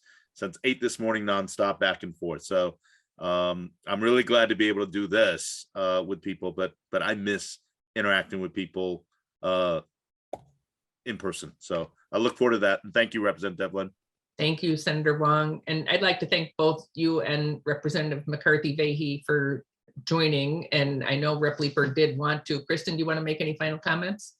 8 this morning, nonstop back and forth. So I'm really glad to be able to do this with people, but I miss interacting with people in person. So I look forward to that. And thank you, Representative Devlin. Thank you, Senator Wong. And I'd like to thank both you and Representative McCarthy-Vahey for joining. And I know Rep. Leeper did want to. Kristen, do you want to make any final comments?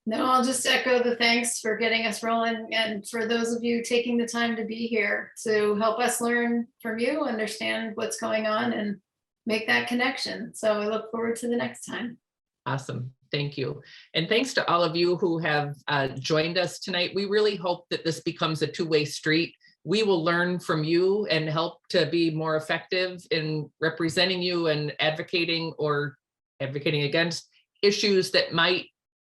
No, I'll just echo the thanks for getting us rolling and for those of you taking the time to be here to help us learn from you, understand what's going on and make that connection. So I look forward to the next time. Awesome. Thank you. And thanks to all of you who have joined us tonight. We really hope that this becomes a two-way street. We will learn from you and help to be more effective in representing you and advocating against issues that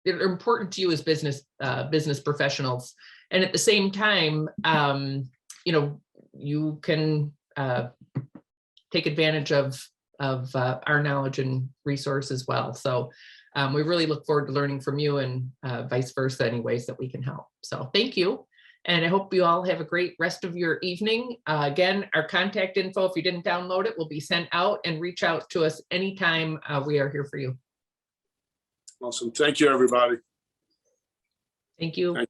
are important to you as business professionals. And at the same time, you know, you can take advantage of our knowledge and resource as well. So we really look forward to learning from you and vice versa, any ways that we can help. So thank you. And I hope you all have a great rest of your evening. Again, our contact info, if you didn't download it, will be sent out, and reach out to us anytime. We are here for you. Awesome. Thank you, everybody. Thank you.